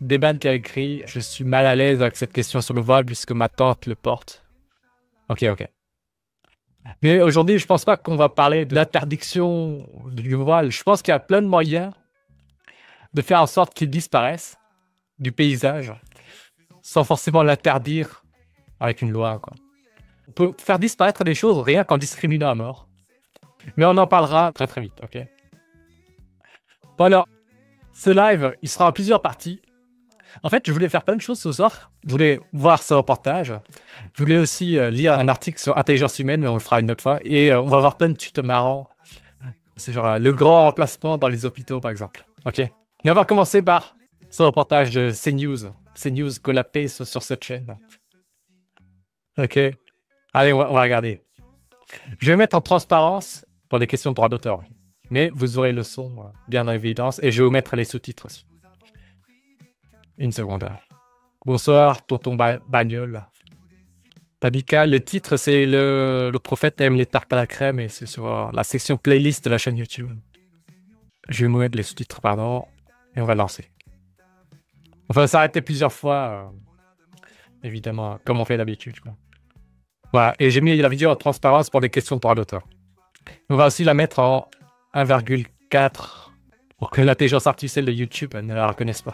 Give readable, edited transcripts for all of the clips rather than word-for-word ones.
Deban qui a écrit « Je suis mal à l'aise avec cette question sur le voile puisque ma tante le porte. » Ok. Mais aujourd'hui, je pense pas qu'on va parler de l'interdiction du voile. Je pense qu'il y a plein de moyens de faire en sorte qu'il disparaisse du paysage sans forcément l'interdire avec une loi, quoi. On peut faire disparaître des choses rien qu'en discriminant à mort. Mais on en parlera très très vite, ok? Bon alors, ce live, il sera en plusieurs parties. En fait, je voulais faire plein de choses ce soir. Je voulais voir ce reportage. Je voulais aussi lire un article sur l'intelligence humaine, mais on le fera une autre fois. Et on va voir plein de tutos marrants. C'est genre le grand remplacement dans les hôpitaux, par exemple. Ok. Et on va commencer par ce reportage de CNews. CNews collapé sur cette chaîne. Ok. Allez, on va regarder. Je vais mettre en transparence pour les questions de droit d'auteur. Mais vous aurez le son bien en évidence. Et je vais vous mettre les sous-titres aussi. Une seconde. Bonsoir, tonton Bagnol. Tabika, le titre, c'est le prophète aime les tartes à la crème et c'est sur la section playlist de la chaîne YouTube. Je vais me mettre les sous-titres, pardon, et on va lancer. On va s'arrêter plusieurs fois, évidemment, comme on fait d'habitude. Voilà, et j'ai mis la vidéo en transparence pour des questions de droit d'auteur. On va aussi la mettre en 1,4 pour que l'intelligence artificielle de YouTube ne la reconnaisse pas.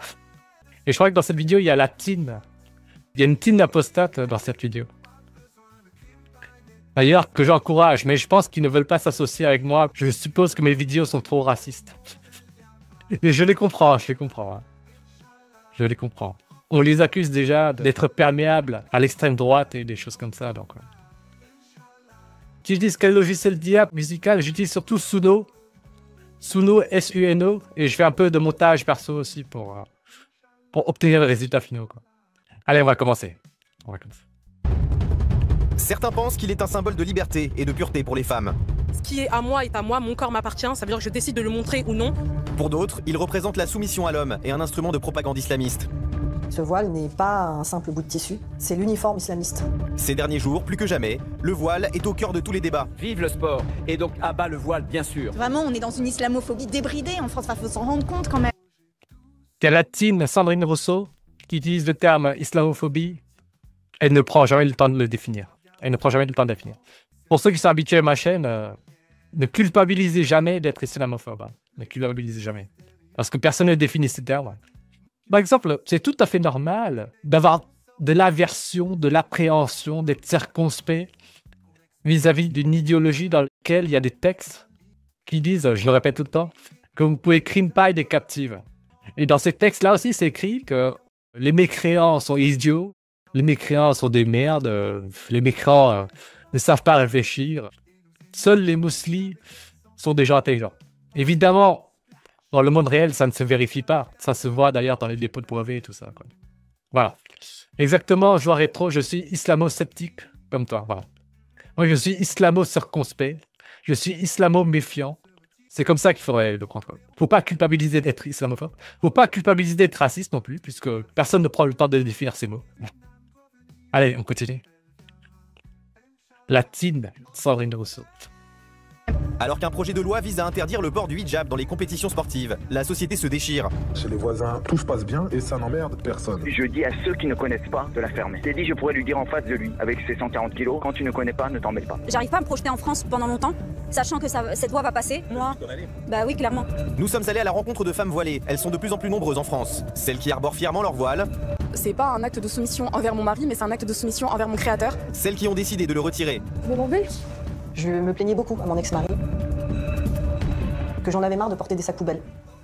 Et je crois que dans cette vidéo, il y a la TIN. Il y a une TIN apostate dans cette vidéo. D'ailleurs, que j'encourage, mais je pense qu'ils ne veulent pas s'associer avec moi. Je suppose que mes vidéos sont trop racistes. Et je les comprends, je les comprends. Je les comprends. On les accuse déjà d'être perméables à l'extrême droite et des choses comme ça. Donc, Si je dis quel logiciel d'IA musical, j'utilise surtout Suno. Suno, S-U-N-O. Et je fais un peu de montage perso aussi pour obtenir les résultats finaux, quoi. Allez, on va commencer. Certains pensent qu'il est un symbole de liberté et de pureté pour les femmes. Ce qui est à moi, mon corps m'appartient, ça veut dire que je décide de le montrer ou non. Pour d'autres, il représente la soumission à l'homme et un instrument de propagande islamiste. Ce voile n'est pas un simple bout de tissu, c'est l'uniforme islamiste. Ces derniers jours, plus que jamais, le voile est au cœur de tous les débats. Vive le sport, et donc à bas le voile, bien sûr. Vraiment, on est dans une islamophobie débridée en France, il faut s'en rendre compte quand même. Il y a la TIN Sandrine Rousseau qui utilise le terme islamophobie. Elle ne prend jamais le temps de le définir. Pour ceux qui sont habitués à ma chaîne, ne culpabilisez jamais d'être islamophobe. Ne culpabilisez jamais. Parce que personne ne définit ces termes. Par exemple, c'est tout à fait normal d'avoir de l'aversion, de l'appréhension, d'être circonspect vis-à-vis d'une idéologie dans laquelle il y a des textes qui disent, je le répète tout le temps, que vous pouvez crimpailler des captives. Et dans ces textes-là aussi, c'est écrit que les mécréants sont idiots, les mécréants sont des merdes, les mécréants ne savent pas réfléchir. Seuls les mousselis sont des gens intelligents. Évidemment, dans le monde réel, ça ne se vérifie pas. Ça se voit d'ailleurs dans les dépôts de brevets et tout ça, quoi. Voilà. Exactement, joueur rétro, je suis islamo-sceptique, comme toi, voilà. Moi, je suis islamo-circonspect, je suis islamo-méfiant. C'est comme ça qu'il faudrait le prendre. Faut pas culpabiliser d'être islamophobe. Faut pas culpabiliser d'être raciste non plus, puisque personne ne prend le temps de définir ces mots. Allez, on continue. La TIN, Sandrine Rousseau. Alors qu'un projet de loi vise à interdire le port du hijab dans les compétitions sportives, la société se déchire. Chez les voisins, tout se passe bien et ça n'emmerde personne. Je dis à ceux qui ne connaissent pas de la fermer. C'est dit, je pourrais lui dire en face de lui, avec ses 140 kilos, quand tu ne connais pas, ne t'en mêle pas. J'arrive pas à me projeter en France pendant longtemps, sachant que cette loi va passer, moi... Bah oui, clairement. Nous sommes allés à la rencontre de femmes voilées. Elles sont de plus en plus nombreuses en France. Celles qui arborent fièrement leur voile. C'est pas un acte de soumission envers mon mari, mais c'est un acte de soumission envers mon créateur. Celles qui ont décidé de le retirer. Vous m'embêtez ? Je me plaignais beaucoup à mon ex-mari, que j'en avais marre de porter des sacs poubelles.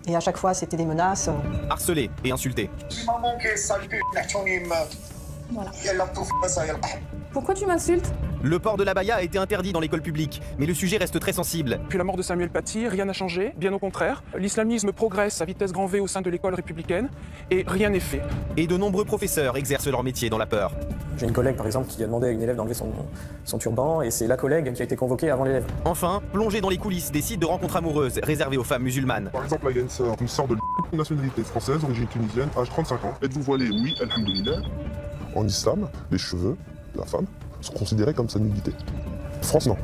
Et à chaque fois, c'était des menaces. Harcelées et insultées. Voilà. Pourquoi tu m'insultes ? Le port de l'abaya a été interdit dans l'école publique, mais le sujet reste très sensible. Depuis la mort de Samuel Paty, rien n'a changé, bien au contraire. L'islamisme progresse à vitesse grand V au sein de l'école républicaine, et rien n'est fait. Et de nombreux professeurs exercent leur métier dans la peur. J'ai une collègue par exemple qui a demandé à une élève d'enlever son turban, et c'est la collègue qui a été convoquée avant l'élève. Enfin, plongé dans les coulisses des sites de rencontres amoureuses réservés aux femmes musulmanes. Par exemple, là, il y a une sœur de nationalité française, origine tunisienne, âge 35 ans. Êtes-vous voilée? Oui, alhamdoulilah. En islam, les cheveux de la femme sont considérés comme sa nudité. France, non.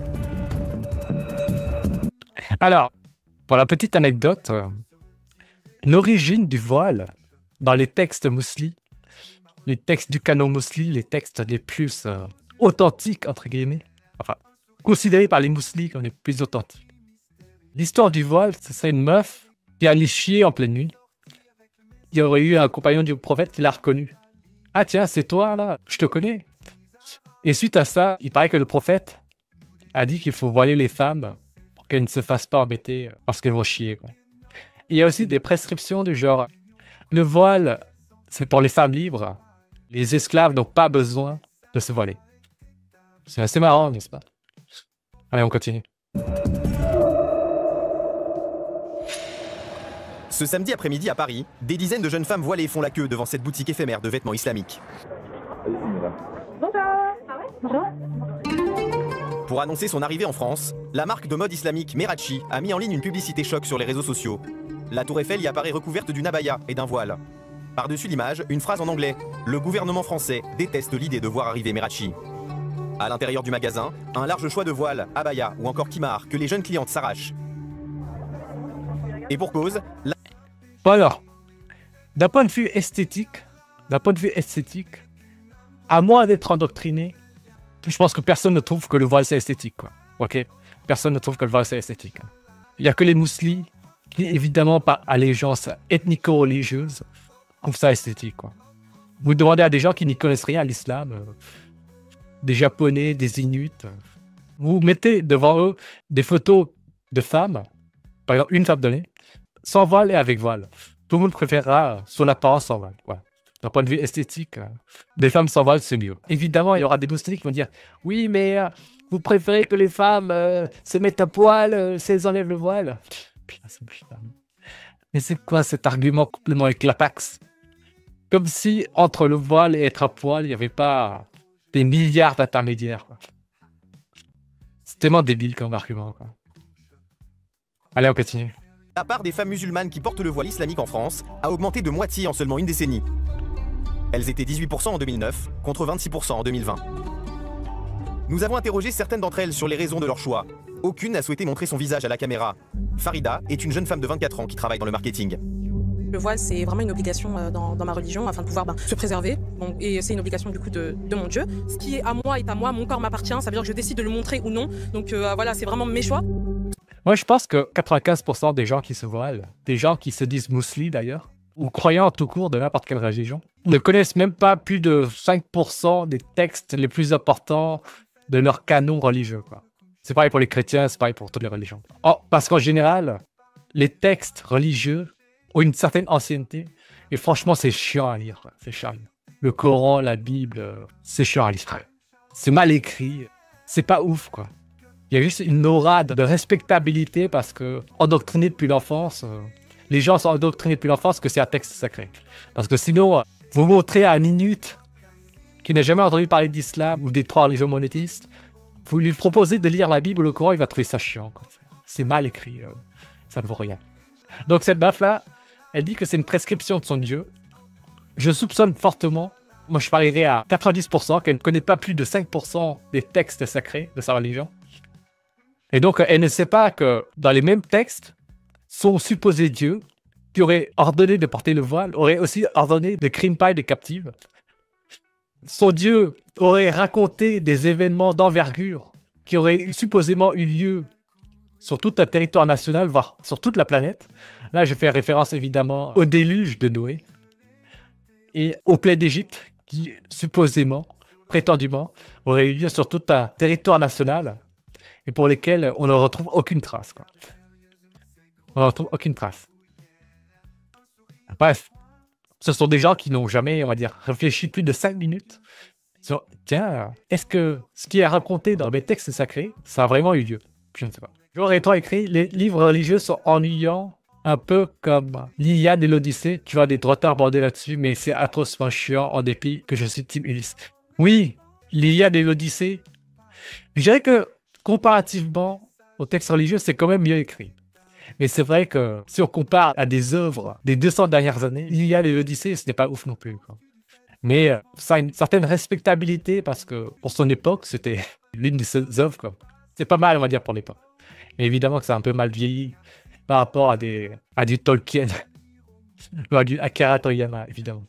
Alors, pour la petite anecdote, l'origine du voile dans les textes mousselis, les textes du canon mousselis, les textes les plus authentiques, entre guillemets, enfin, considérés par les mousselis comme les plus authentiques. L'histoire du voile, c'est une meuf qui allait chier en pleine nuit. Il y aurait eu un compagnon du prophète qui l'a reconnu. Ah tiens, c'est toi là, je te connais. Et suite à ça, il paraît que le prophète a dit qu'il faut voiler les femmes pour qu'elles ne se fassent pas embêter parce qu'elles vont chier, quoi. Il y a aussi des prescriptions du genre, le voile, c'est pour les femmes libres. Les esclaves n'ont pas besoin de se voiler. C'est assez marrant, n'est-ce pas? Allez, on continue. Ce samedi après-midi à Paris, des dizaines de jeunes femmes voilées font la queue devant cette boutique éphémère de vêtements islamiques. Pour annoncer son arrivée en France, la marque de mode islamique Merachi a mis en ligne une publicité choc sur les réseaux sociaux. La tour Eiffel y apparaît recouverte d'une abaya et d'un voile. Par-dessus l'image, une phrase en anglais. Le gouvernement français déteste l'idée de voir arriver Merachi. À l'intérieur du magasin, un large choix de voiles, abaya ou encore kimar que les jeunes clientes s'arrachent. Et pour cause, Bon alors, d'un point de vue esthétique, à moins d'être endoctriné, je pense que personne ne trouve que le voile c'est esthétique, quoi. Ok? Personne ne trouve que le voile c'est esthétique. Il n'y a que les mousselis qui, évidemment, par allégeance ethnico-religieuse, trouvent ça esthétique, quoi. Vous demandez à des gens qui n'y connaissent rien à l'islam, des Japonais, des Inuits, vous mettez devant eux des photos de femmes, par exemple une femme donnée, sans voile et avec voile. Tout le monde préférera son apparence sans voile. Voilà. D'un point de vue esthétique, des femmes sans voile, c'est mieux. Évidemment, il y aura des mousselis qui vont dire « Oui, mais vous préférez que les femmes se mettent à poil si elles enlèvent le voile ?» Mais c'est quoi cet argument complètement éclataxe? Comme si, entre le voile et être à poil, il n'y avait pas des milliards d'intermédiaires. C'est tellement débile comme argument, quoi. Allez, on continue. La part des femmes musulmanes qui portent le voile islamique en France a augmenté de moitié en seulement une décennie. Elles étaient 18% en 2009, contre 26% en 2020. Nous avons interrogé certaines d'entre elles sur les raisons de leur choix. Aucune n'a souhaité montrer son visage à la caméra. Farida est une jeune femme de 24 ans qui travaille dans le marketing. Le voile, c'est vraiment une obligation dans ma religion afin de pouvoir se préserver. Bon, et c'est une obligation du coup de mon Dieu. Ce qui est à moi est à moi, mon corps m'appartient. Ça veut dire que je décide de le montrer ou non. Donc voilà, c'est vraiment mes choix. Moi, je pense que 95% des gens qui se voilent, des gens qui se disent mousselis d'ailleurs, ou croyants tout court de n'importe quelle religion, ne connaissent même pas plus de 5% des textes les plus importants de leur canon religieux, quoi. C'est pareil pour les chrétiens, c'est pareil pour toutes les religions. Oh, parce qu'en général, les textes religieux ont une certaine ancienneté, et franchement, c'est chiant à lire, quoi. C'est chiant. Le Coran, la Bible, c'est chiant à lire. C'est mal écrit, c'est pas ouf, quoi. Il y a juste une aura de respectabilité parce que, endoctriné depuis l'enfance, les gens sont endoctrinés depuis l'enfance que c'est un texte sacré. Parce que sinon, vous montrez à un Inuit qui n'a jamais entendu parler d'islam ou des trois religions monothéistes, vous lui proposez de lire la Bible ou le Coran, il va trouver ça chiant, quoi. C'est mal écrit, ça ne vaut rien. Donc cette meuf-là, elle dit que c'est une prescription de son Dieu. Je soupçonne fortement, moi je parierais à 90% qu'elle ne connaît pas plus de 5% des textes sacrés de sa religion. Et donc, elle ne sait pas que dans les mêmes textes, son supposé Dieu, qui aurait ordonné de porter le voile, aurait aussi ordonné de crimper des captives. Son Dieu aurait raconté des événements d'envergure qui auraient supposément eu lieu sur tout un territoire national, voire sur toute la planète. Là, je fais référence évidemment au déluge de Noé et aux plaies d'Égypte qui, supposément, prétendument, auraient eu lieu sur tout un territoire national et pour lesquels on ne retrouve aucune trace, quoi. On ne retrouve aucune trace. Bref, ce sont des gens qui n'ont jamais, on va dire, réfléchi plus de 5 minutes sur, tiens, est-ce que ce qui est raconté dans mes textes sacrés, ça a vraiment eu lieu? Je ne sais pas. J'aurais trop écrit, les livres religieux sont ennuyants, un peu comme l'Iliade et l'Odyssée. Tu vois, des droitards bordés là-dessus, mais c'est atrocement chiant en dépit que je suis Team Ulysse. Oui, l'Iliade et l'Odyssée. Je dirais que, comparativement aux textes religieux, c'est quand même mieux écrit. Mais c'est vrai que si on compare à des œuvres des 200 dernières années, l'Iliade et l'Odyssée, ce n'est pas ouf non plus, quoi. Mais ça a une certaine respectabilité parce que pour son époque, c'était l'une de ses œuvres, quoi. C'est pas mal, on va dire, pour l'époque. Mais évidemment que c'est un peu mal vieilli par rapport à du Tolkien. Ouais, du Akira Toriyama, évidemment.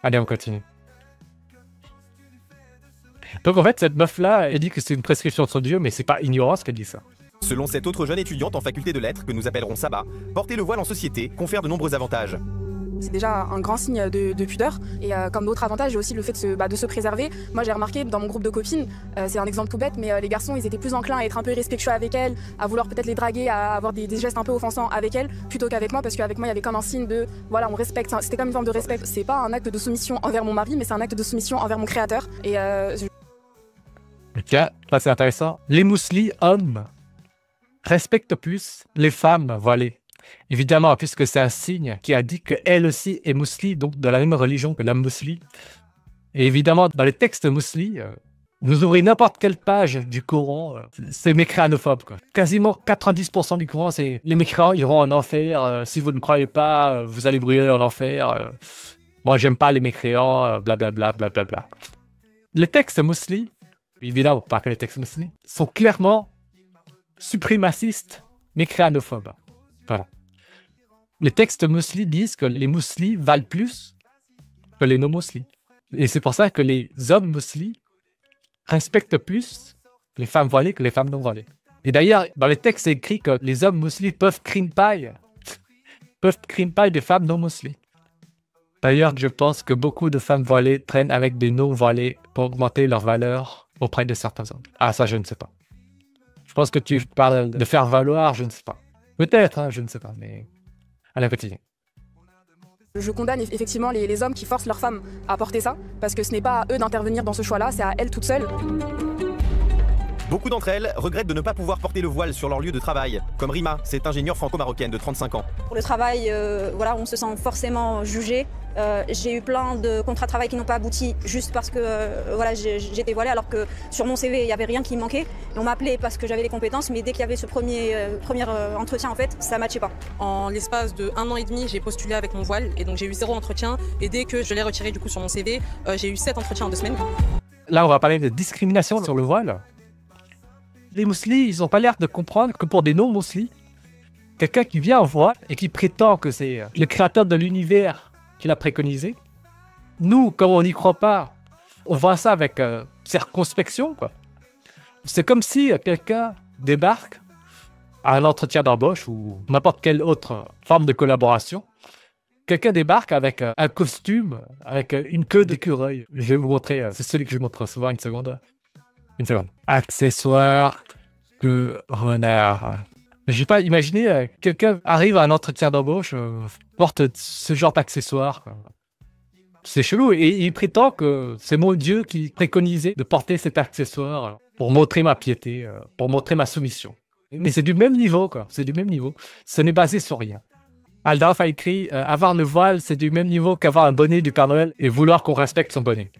Allez, on continue. Donc en fait, cette meuf-là, elle dit que c'est une prescription de son dieu, mais c'est pas ignorance qu'elle dit ça. Selon cette autre jeune étudiante en faculté de lettres que nous appellerons Saba, porter le voile en société confère de nombreux avantages. C'est déjà un grand signe de pudeur. Et comme d'autres avantages, il y a aussi le fait de se préserver. Moi, j'ai remarqué dans mon groupe de copines, c'est un exemple tout bête, mais les garçons, ils étaient plus enclins à être un peu irrespectueux avec elles, à vouloir peut-être les draguer, à avoir des gestes un peu offensants avec elles, plutôt qu'avec moi, parce qu'avec moi, il y avait comme un signe de, voilà, on respecte. C'était comme une forme de respect. C'est pas un acte de soumission envers mon mari, mais c'est un acte de soumission envers mon créateur. Et Ok, ça c'est intéressant. Les mousselis hommes respectent plus les femmes voilées. Évidemment, puisque c'est un signe qui a dit qu'elle aussi est mousselie, donc de la même religion que la mousselie. Et évidemment, dans les textes mousselis, vous ouvrez n'importe quelle page du Coran, c'est mécréanophobe, quoi. Quasiment 90% du Coran, c'est les mécréants iront en enfer, si vous ne croyez pas, vous allez brûler en enfer. Moi, j'aime pas les mécréants, blablabla, blablabla. Les textes mousselis, évidemment, pas que les textes mousselis, sont clairement suprémacistes, mécréanophobes. Voilà. Les textes mousselis disent que les mousselis valent plus que les non-mousselis. Et c'est pour ça que les hommes mousselis respectent plus les femmes voilées que les femmes non voilées. Et d'ailleurs, dans les textes, c'est écrit que les hommes mousselis peuvent crimpaille des femmes non mousselées. D'ailleurs, je pense que beaucoup de femmes voilées traînent avec des non voilés pour augmenter leur valeur auprès de certains hommes. Ah, ça, je ne sais pas. Je pense que tu parles de faire valoir, je ne sais pas. Peut-être, hein, je ne sais pas, mais... Allez, continue. je condamne effectivement les hommes qui forcent leurs femmes à porter ça, parce que ce n'est pas à eux d'intervenir dans ce choix-là, c'est à elles toutes seules. Beaucoup d'entre elles regrettent de ne pas pouvoir porter le voile sur leur lieu de travail, comme Rima, cette ingénieure franco-marocaine de 35 ans. Pour le travail, voilà, on se sent forcément jugé. J'ai eu plein de contrats de travail qui n'ont pas abouti juste parce que voilà, j'étais voilée, alors que sur mon CV, il n'y avait rien qui manquait. Et on m'appelait parce que j'avais les compétences, mais dès qu'il y avait ce premier entretien, en fait, ça ne matchait pas. En l'espace de 1 an et demi, j'ai postulé avec mon voile, et donc j'ai eu 0 entretien. Et dès que je l'ai retiré du coup sur mon CV, j'ai eu 7 entretiens en 2 semaines. Là, on va parler de discrimination sur le voile. Les mousselis, ils n'ont pas l'air de comprendre que pour des non-mousselis, quelqu'un qui vient en voile et qui prétend que c'est le créateur de l'univers qui l'a préconisé, nous, comme on n'y croit pas, on voit ça avec circonspection, quoi. C'est comme si quelqu'un débarque à un entretien d'embauche ou n'importe quelle autre forme de collaboration. Quelqu'un débarque avec un costume, avec une queue d'écureuil. Je vais vous montrer, c'est celui que je montre souvent, une seconde. Une seconde. Accessoire de renard. Je n'ai pas imaginé, quelqu'un arrive à un entretien d'embauche, porte ce genre d'accessoire. C'est chelou. Et il prétend que c'est mon Dieu qui préconisait de porter cet accessoire pour montrer ma piété, pour montrer ma soumission. Mais c'est du même niveau, quoi. C'est du même niveau. Ce n'est basé sur rien. Aldorf a écrit avoir le voile, c'est du même niveau qu'avoir un bonnet du Père Noël et vouloir qu'on respecte son bonnet.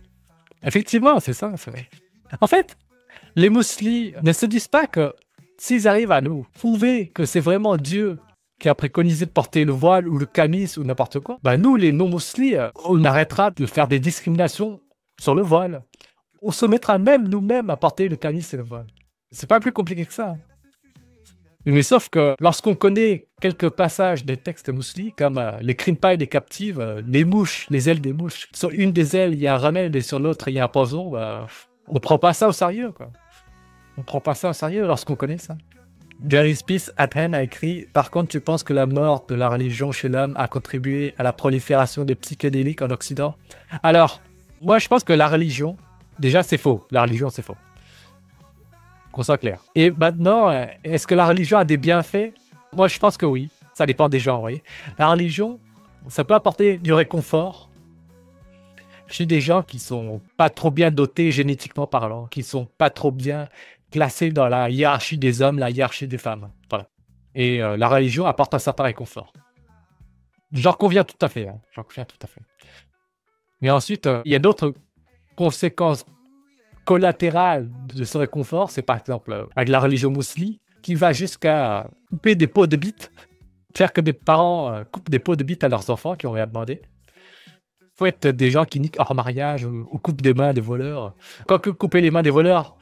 Effectivement, c'est ça. En fait, les mousselis ne se disent pas que s'ils arrivent à nous prouver que c'est vraiment Dieu qui a préconisé de porter le voile ou le camis ou n'importe quoi, bah nous, les non-mousselis, on arrêtera de faire des discriminations sur le voile. On se mettra même nous-mêmes à porter le camis et le voile. C'est pas plus compliqué que ça. Mais sauf que lorsqu'on connaît quelques passages des textes mousselis, comme les crimpailles des captives, les mouches, les ailes des mouches, sur une des ailes, il y a un remède et sur l'autre, il y a un poison, bah, on prend pas ça au sérieux, quoi. On prend pas ça au sérieux lorsqu'on connaît ça. Jerry Spieth Athènes a écrit « Par contre, tu penses que la mort de la religion chez l'homme a contribué à la prolifération des psychédéliques en Occident ?» Alors, moi, je pense que la religion, déjà, c'est faux. La religion, c'est faux. Qu'on soit clair. Et maintenant, est-ce que la religion a des bienfaits? Moi, je pense que oui. Ça dépend des gens, vous voyez. La religion, ça peut apporter du réconfort chez des gens qui sont pas trop bien dotés génétiquement parlant, qui sont pas trop bien classés dans la hiérarchie des hommes, la hiérarchie des femmes. Voilà. Et la religion apporte un certain réconfort. J'en conviens tout à fait. Hein. J'en conviens tout à fait. Mais ensuite, il y a d'autres conséquences collatérales de ce réconfort. C'est par exemple avec la religion mousselie, qui va jusqu'à couper des pots de bites, faire que des parents coupent des pots de bites à leurs enfants qui ont rien demandé. Faut être des gens qui niquent hors mariage ou coupent des mains des voleurs. Quoique couper les mains des voleurs,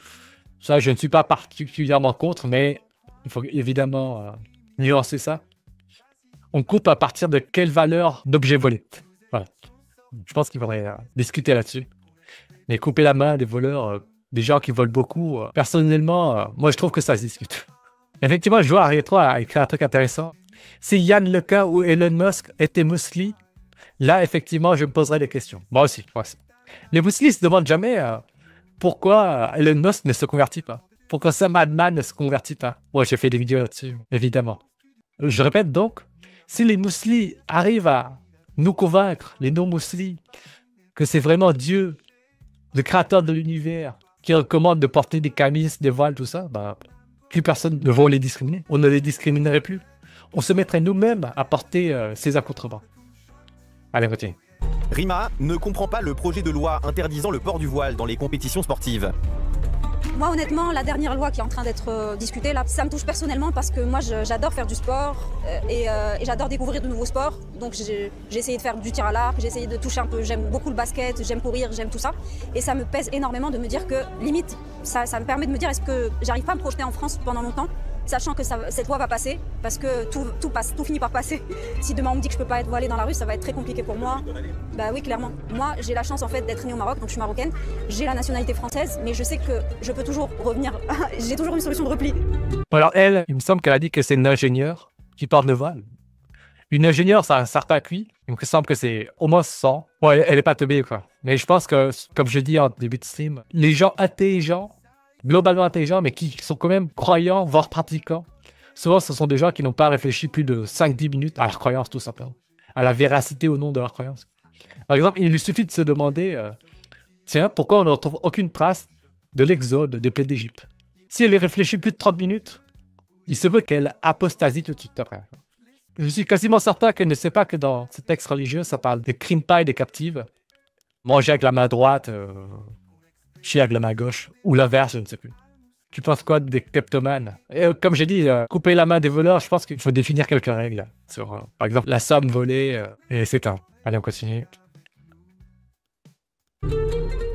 ça, je ne suis pas particulièrement contre, mais il faut évidemment nuancer ça. on coupe à partir de quelle valeur d'objet volé. Voilà. Je pense qu'il faudrait discuter là-dessus. Mais couper la main des voleurs, des gens qui volent beaucoup, personnellement, moi je trouve que ça se discute. Effectivement, Joueur Rétro a écrit un truc intéressant. Si Yann Leca ou Elon Musk étaient muesli, là effectivement je me poserais des questions. Moi aussi. Les mueslis se demandent jamais pourquoi Elon Musk ne se convertit pas. Pourquoi Sam Altman ne se convertit pas. Moi j'ai fait des vidéos là-dessus, évidemment. Je répète donc, si les mueslis arrivent à nous convaincre, les non-mueslis, que c'est vraiment Dieu, le créateur de l'univers, qui recommande de porter des camises, des voiles, tout ça, bah, plus personne ne va les discriminer. On ne les discriminerait plus. On se mettrait nous-mêmes à porter ces accoutrements. Allez, continue. Rima ne comprend pas le projet de loi interdisant le port du voile dans les compétitions sportives. Moi, honnêtement, la dernière loi qui est en train d'être discutée, là, ça me touche personnellement parce que moi, j'adore faire du sport et j'adore découvrir de nouveaux sports. Donc, j'ai essayé de faire du tir à l'arc, j'ai essayé de toucher un peu. J'aime beaucoup le basket, j'aime courir, j'aime tout ça. Et ça me pèse énormément de me dire que, limite, ça me permet de me dire est-ce que j'arrive pas à me projeter en France pendant longtemps, sachant que cette loi va passer, parce que tout passe, tout finit par passer. Si demain on me dit que je peux pas être voilée dans la rue, ça va être très compliqué pour moi. Bah oui, clairement. Moi, j'ai la chance en fait d'être née au Maroc, donc je suis marocaine. J'ai la nationalité française, mais je sais que je peux toujours revenir. J'ai toujours une solution de repli. Alors elle, il me semble qu'elle a dit que c'est une ingénieure qui porte le voile. Une ingénieure, ça a un certain QI. Il me semble que c'est au moins 100. Ouais, elle est pas teubée, quoi. Mais je pense que, comme je dis en début de stream, les gens intelligents, globalement intelligents, mais qui sont quand même croyants, voire pratiquants. Souvent, ce sont des gens qui n'ont pas réfléchi plus de 5-10 minutes à leur croyance, tout simplement. À la véracité ou non de leur croyance. Par exemple, il lui suffit de se demander tiens, pourquoi on ne retrouve aucune trace de l'exode des plaies d'Égypte? Si elle y réfléchit plus de 30 minutes, il se peut qu'elle apostasie tout de suite après. Je suis quasiment certain qu'elle ne sait pas que dans ce texte religieux, ça parle des crimes et des captives. Manger avec la main droite, chier avec la main gauche, ou l'inverse, je ne sais plus. Tu penses quoi des kleptomanes? Et comme j'ai dit, couper la main des voleurs, je pense qu'il faut définir quelques règles sur, par exemple, la somme volée, et c'est un. Allez, on continue.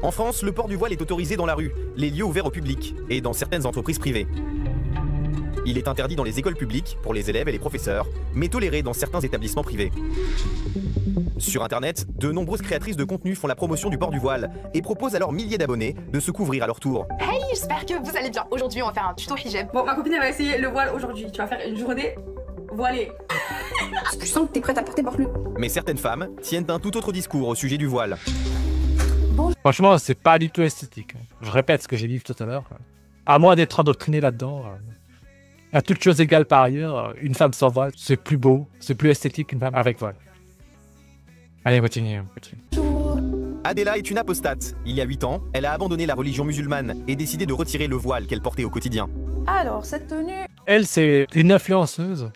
En France, le port du voile est autorisé dans la rue, les lieux ouverts au public et dans certaines entreprises privées. Il est interdit dans les écoles publiques pour les élèves et les professeurs, mais toléré dans certains établissements privés. Sur Internet, de nombreuses créatrices de contenu font la promotion du port du voile et proposent à leurs milliers d'abonnés de se couvrir à leur tour. Hey, j'espère que vous allez bien. Aujourd'hui, on va faire un tuto hijab. Bon, ma copine, elle va essayer le voile aujourd'hui. Tu vas faire une journée voilée. Je sens que t'es prête à porter porte-le. Mais certaines femmes tiennent un tout autre discours au sujet du voile. Franchement, c'est pas du tout esthétique. Je répète ce que j'ai dit tout à l'heure. À moins d'être endoctriné là-dedans, à toutes choses égales par ailleurs, une femme sans voile, c'est plus beau, c'est plus esthétique qu'une femme avec voile. Allez, continue. Adela est une apostate. Il y a 8 ans, elle a abandonné la religion musulmane et décidé de retirer le voile qu'elle portait au quotidien. Alors, cette tenue... Elle, c'est une influenceuse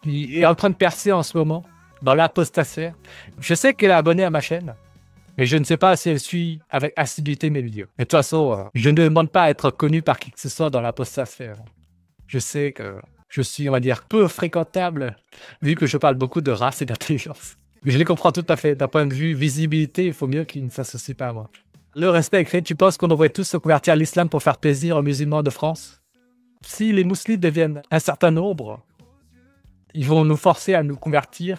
qui est en train de percer en ce moment dans l'apostasie. Je sais qu'elle est abonnée à ma chaîne, mais je ne sais pas si elle suit avec assiduité mes vidéos. Et de toute façon, je ne demande pas à être connu par qui que ce soit dans l'apostasie. Je sais que je suis, on va dire, peu fréquentable, vu que je parle beaucoup de race et d'intelligence. Je les comprends tout à fait. D'un point de vue visibilité, il faut mieux qu'ils ne s'associent pas à moi. Le respect est créé. Tu penses qu'on devrait tous se convertir à l'islam pour faire plaisir aux musulmans de France? Si les musulmans deviennent un certain nombre, ils vont nous forcer à nous convertir,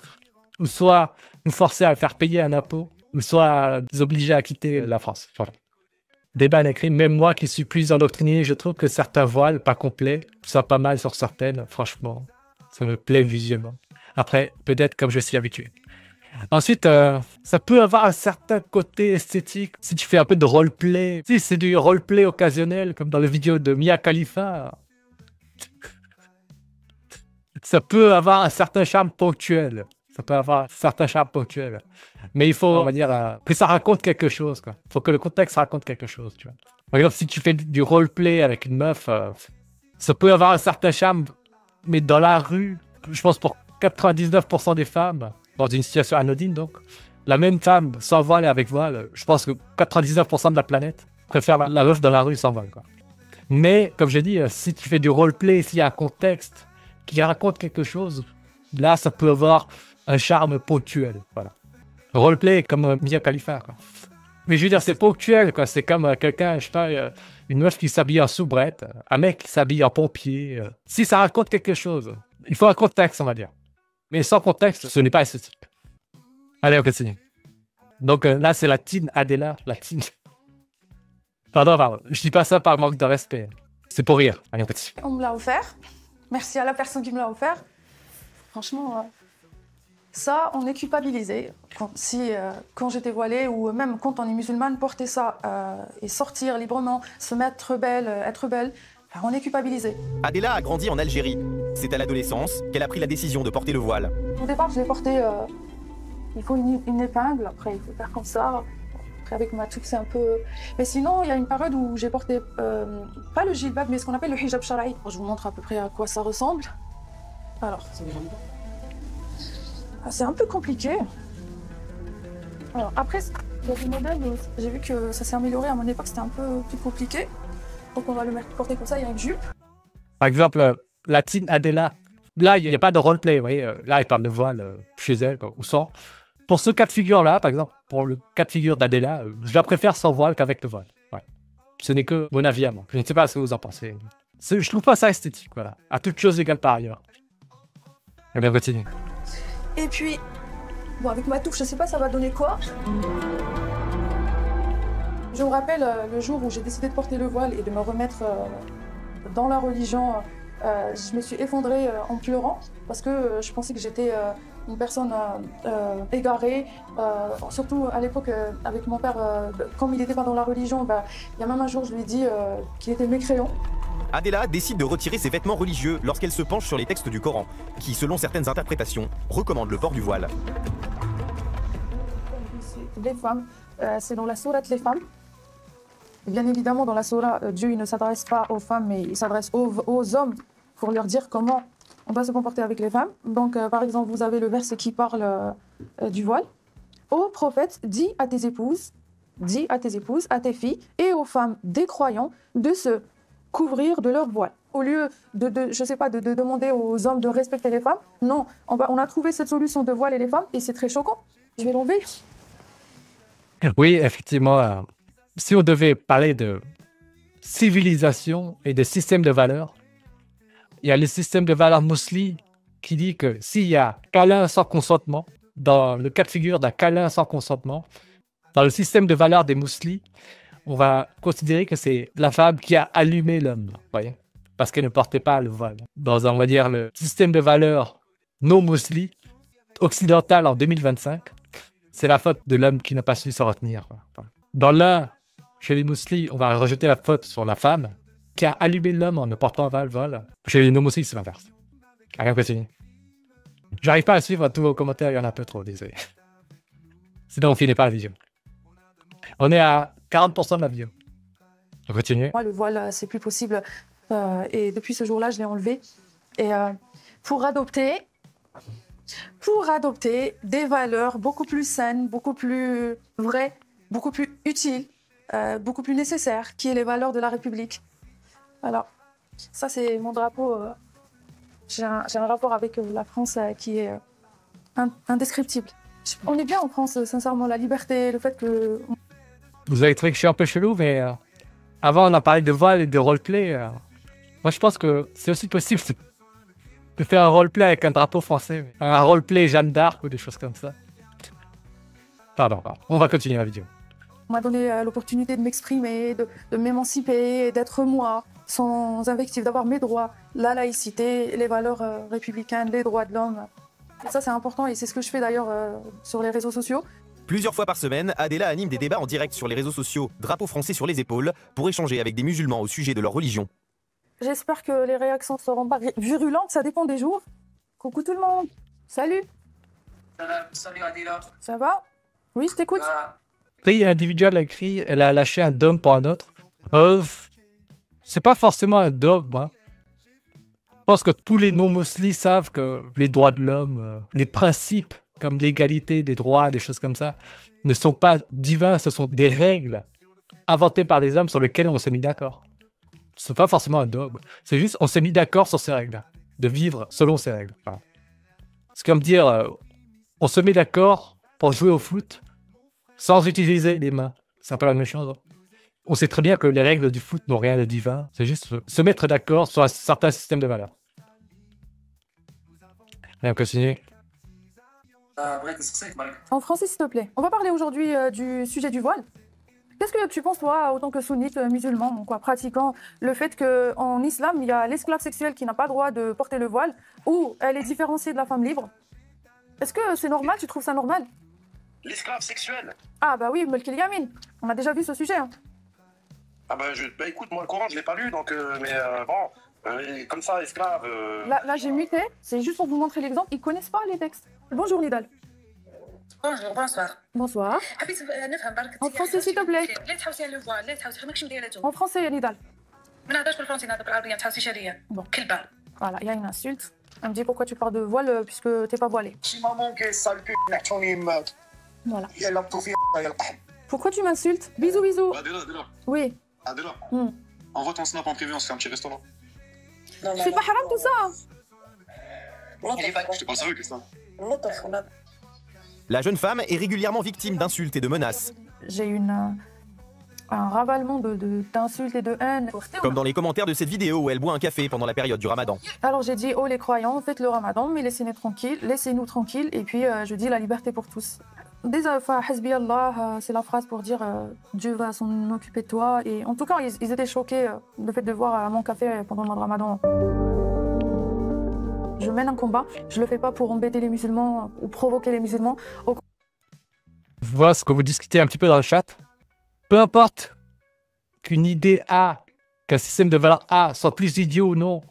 ou soit nous forcer à faire payer un impôt, ou soit nous obliger à quitter la France. Voilà. Débat écrit, même moi qui suis plus endoctriné, je trouve que certains voiles, pas complets, ça pas mal sur certaines, franchement, ça me plaît visuellement. Après, peut-être comme je suis habitué. Ensuite, ça peut avoir un certain côté esthétique si tu fais un peu de roleplay. Si c'est du roleplay occasionnel, comme dans les vidéos de Mia Khalifa, ça peut avoir un certain charme ponctuel. Mais il faut, on va dire, que ça raconte quelque chose, quoi. Il faut que le contexte raconte quelque chose, tu vois. Par exemple, si tu fais du roleplay avec une meuf, ça peut avoir un certain charme, mais dans la rue, je pense pour 99% des femmes, dans une situation anodine donc, la même femme sans voile et avec voile, je pense que 99% de la planète préfère la meuf dans la rue sans voile, quoi. Mais, comme j'ai dit, si tu fais du roleplay, s'il y a un contexte qui raconte quelque chose, là, ça peut avoir un charme ponctuel, voilà. Roleplay comme Mia Khalifa, quoi. Mais je veux dire, c'est ponctuel, quoi. C'est comme quelqu'un, je sais pas, une meuf qui s'habille en soubrette, un mec qui s'habille en pompier. Si ça raconte quelque chose, il faut un contexte, on va dire. Mais sans contexte, ce n'est pas esthétique. Allez, on continue. Donc là, c'est la teen Adela. La teen. Pardon. Je dis pas ça par manque de respect. C'est pour rire. Allez, on continue. On me l'a offert. Merci à la personne qui me l'a offert. Franchement, ça, on est culpabilisé. Quand j'étais voilée, ou même quand on est musulmane, porter ça et sortir librement, se mettre belle, être belle, on est culpabilisé. Adela a grandi en Algérie. C'est à l'adolescence qu'elle a pris la décision de porter le voile. Au départ, je l'ai porté, il faut une épingle, après il faut faire comme ça. Après avec ma toque, c'est un peu... Mais sinon, il y a une période où j'ai porté, pas le jilbab, mais ce qu'on appelle le hijab shara'i. Je vous montre à peu près à quoi ça ressemble. Alors, c'est un peu compliqué. Alors, après, il y a des modèles, j'ai vu que ça s'est amélioré. À mon époque, c'était un peu plus compliqué. Donc on va le porter comme ça, il y a une jupe. Par exemple, la teen Adela, là, il n'y a pas de roleplay, vous voyez. Là, elle parle de voile chez elle, quoi, ou sans. Pour ce cas de figure-là, par exemple, pour le cas de figure d'Adela, je la préfère sans voile qu'avec le voile. Ouais. Ce n'est que mon avis à moi. Je ne sais pas ce que vous en pensez. Je trouve pas ça esthétique, voilà. À toute chose égale par ailleurs. Eh bien, continue. Et puis, bon, avec ma touffe, je sais pas ça va donner quoi. Je me rappelle le jour où j'ai décidé de porter le voile et de me remettre dans la religion. Je me suis effondrée en pleurant parce que je pensais que j'étais une personne égarée. Surtout à l'époque avec mon père, comme il n'était pas dans la religion, il y a même un jour je lui ai dit qu'il était mécréant. Adela décide de retirer ses vêtements religieux lorsqu'elle se penche sur les textes du Coran, qui, selon certaines interprétations, recommandent le port du voile. Les femmes, c'est dans la sourate Les femmes. Bien évidemment, dans la sourate, Dieu il ne s'adresse pas aux femmes, mais il s'adresse aux hommes pour leur dire comment on doit se comporter avec les femmes. Donc, par exemple, vous avez le verset qui parle du voile. Ô prophète, dis à tes épouses, à tes filles et aux femmes des croyants de se couvrir de leur voile. Au lieu de demander aux hommes de respecter les femmes, non, on a trouvé cette solution de voile et les femmes et c'est très choquant. Je vais l'enlever. Oui, effectivement, si on devait parler de civilisation et de système de valeurs, il y a le système de valeurs musulman qui dit que s'il y a câlin sans consentement, dans le cas de figure d'un câlin sans consentement, dans le système de valeurs des musulmans, on va considérer que c'est la femme qui a allumé l'homme, voyez, parce qu'elle ne portait pas le voile. Dans, on va dire, le système de valeurs non musulman occidental en 2025, c'est la faute de l'homme qui n'a pas su se retenir. Dans l'un, chez les musulmans, on va rejeter la faute sur la femme qui a allumé l'homme en ne portant pas le voile. Chez les non-musulmans, c'est l'inverse. Rien continue. J'arrive pas à suivre tous vos commentaires, il y en a un peu trop, désolé. Sinon, on finit pas la vidéo. On est à 40% de la vidéo. On continue. Moi, le voile, c'est plus possible. Et depuis ce jour-là, je l'ai enlevé. Et pour adopter des valeurs beaucoup plus saines, beaucoup plus vraies, beaucoup plus utiles, beaucoup plus nécessaires, qui est les valeurs de la République. Alors, ça, c'est mon drapeau. J'ai un rapport avec la France qui est indescriptible. On est bien en France, sincèrement, la liberté, le fait que... Vous avez trouvé que je suis un peu chelou, mais avant, on a parlé de voile et de roleplay. Moi, je pense que c'est aussi possible de faire un roleplay avec un drapeau français. Un roleplay Jeanne d'Arc ou des choses comme ça. Pardon. On va continuer la vidéo. On m'a donné l'opportunité de m'exprimer, de m'émanciper, d'être moi, sans invective, d'avoir mes droits, la laïcité, les valeurs républicaines, les droits de l'homme. Ça, c'est important et c'est ce que je fais d'ailleurs sur les réseaux sociaux. Plusieurs fois par semaine, Adela anime des débats en direct sur les réseaux sociaux, drapeau français sur les épaules, pour échanger avec des musulmans au sujet de leur religion. J'espère que les réactions seront pas virulentes, ça dépend des jours. Coucou tout le monde. Salut. Salut Adela. Ça va? Oui, je t'écoute. Prix individuel a écrit, elle a lâché un dogme pour un autre. C'est pas forcément un dogme, hein. Je pense que tous les non-musulmans savent que les droits de l'homme, les principes comme l'égalité des droits, des choses comme ça, ne sont pas divins, ce sont des règles inventées par des hommes sur lesquelles on s'est mis d'accord. Ce n'est pas forcément un dogme, c'est juste on s'est mis d'accord sur ces règles, de vivre selon ces règles. Enfin, c'est comme dire, on se met d'accord pour jouer au foot sans utiliser les mains. C'est un peu la même chose. On sait très bien que les règles du foot n'ont rien de divin, c'est juste se mettre d'accord sur un certain système de valeurs. Allez, on continue. En français, s'il te plaît. On va parler aujourd'hui du sujet du voile. Qu'est-ce que tu penses, toi, autant que sunnite musulman, donc, quoi, pratiquant le fait qu'en islam, il y a l'esclave sexuelle qui n'a pas le droit de porter le voile, ou elle est différenciée de la femme libre? Est-ce que c'est normal? Tu trouves ça normal? L'esclave sexuel? Ah bah oui, Melk El Yamin. On a déjà vu ce sujet. Hein. Ah bah, écoute, moi le Coran, je l'ai pas lu, donc comme ça, esclave... Là j'ai muté, c'est juste pour vous montrer l'exemple, ils connaissent pas les textes. Bonjour Nidal. Bonjour, bonsoir. Bonsoir. En français, s'il te plaît. En français, Nidal. Bon. Voilà, il y a une insulte. Elle me dit pourquoi tu parles de voile puisque t'es pas voilé. Voilà. Pourquoi tu m'insultes? Bisous, bisous. Oui. Envoie ton snap en privé, on se fait un petit restaurant. C'est pas haram tout ça. Je t'ai pas sérieux, qu'est-ce que ça? La jeune femme est régulièrement victime d'insultes et de menaces. J'ai eu un ravalement d'insultes et de haine. Comme dans les commentaires de cette vidéo où elle boit un café pendant la période du ramadan. Alors j'ai dit, oh les croyants, faites le ramadan, mais laissez-nous tranquilles. Et puis je dis la liberté pour tous. Déjà, Hasbi Allah, c'est la phrase pour dire Dieu va s'en occuper de toi. Et en tout cas, ils étaient choqués le fait de voir mon café pendant le mois de ramadan. Je mène un combat, je le fais pas pour embêter les musulmans ou provoquer les musulmans. Je vois ce que vous discutez un petit peu dans le chat. Peu importe qu'une idée A, qu'un système de valeur A soit plus idiot ou non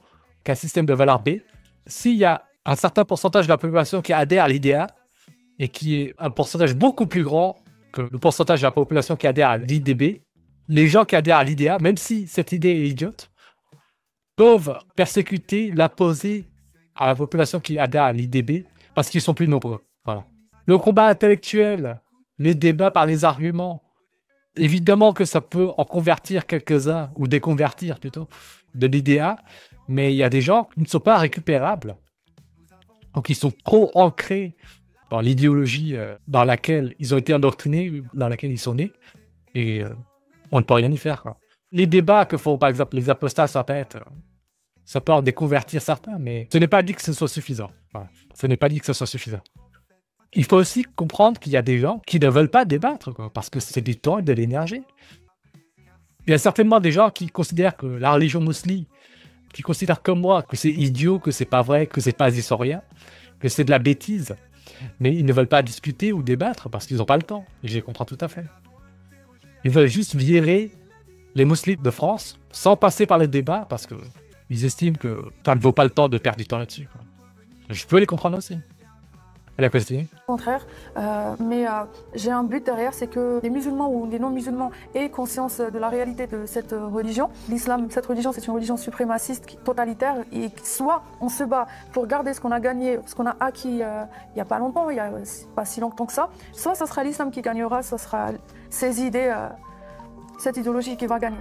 qu'un système de valeur B, s'il y a un certain pourcentage de la population qui adhère à l'idée A et qui est un pourcentage beaucoup plus grand que le pourcentage de la population qui adhère à l'idée B, les gens qui adhèrent à l'idée A, même si cette idée est idiote, peuvent persécuter, l'imposer à la population qui adhère à l'idée B parce qu'ils sont plus nombreux. Voilà. Le combat intellectuel, les débats par les arguments, évidemment que ça peut en convertir quelques-uns, ou déconvertir plutôt, de l'idée A, mais il y a des gens qui ne sont pas récupérables. Donc ils sont trop ancrés dans l'idéologie dans laquelle ils ont été endoctrinés, dans laquelle ils sont nés, et on ne peut rien y faire, quoi. Les débats que font par exemple les apostats sur Internet, ça peut en déconvertir certains, mais ce n'est pas dit que ce soit suffisant. Voilà. Ce n'est pas dit que ce soit suffisant. Il faut aussi comprendre qu'il y a des gens qui ne veulent pas débattre, quoi, parce que c'est du temps et de l'énergie. Il y a certainement des gens qui considèrent que la religion musulmane, qui considèrent comme moi que c'est idiot, que c'est pas vrai, que c'est pas historien, que c'est de la bêtise. Mais ils ne veulent pas discuter ou débattre parce qu'ils n'ont pas le temps. Et je les comprends tout à fait. Ils veulent juste virer les musulmans de France sans passer par les débats parce qu'ils estiment que ça ne vaut pas le temps de perdre du temps là-dessus, quoi. Je peux les comprendre aussi. Elle a continué. Au contraire, mais j'ai un but derrière, c'est que les musulmans ou les non-musulmans aient conscience de la réalité de cette religion. L'islam, cette religion, c'est une religion suprémaciste, totalitaire, et soit on se bat pour garder ce qu'on a gagné, ce qu'on a acquis il n'y a pas longtemps, il n'y a pas si longtemps que ça, soit ce sera l'islam qui gagnera, soit ce sera ces idées, cette idéologie qui va gagner.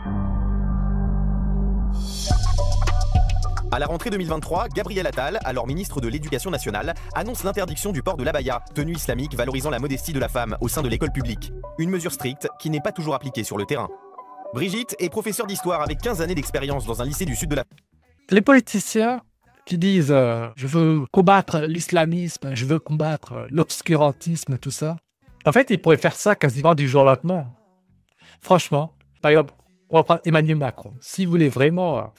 À la rentrée 2023, Gabriel Attal, alors ministre de l'Éducation nationale, annonce l'interdiction du port de l'abaya, tenue islamique valorisant la modestie de la femme au sein de l'école publique. Une mesure stricte qui n'est pas toujours appliquée sur le terrain. Brigitte est professeure d'histoire avec 15 années d'expérience dans un lycée du sud de la... Les politiciens qui disent je veux combattre l'islamisme, je veux combattre l'obscurantisme, tout ça. En fait, ils pourraient faire ça quasiment du jour au lendemain. Franchement, par exemple, on va prendre Emmanuel Macron. Si vous voulez vraiment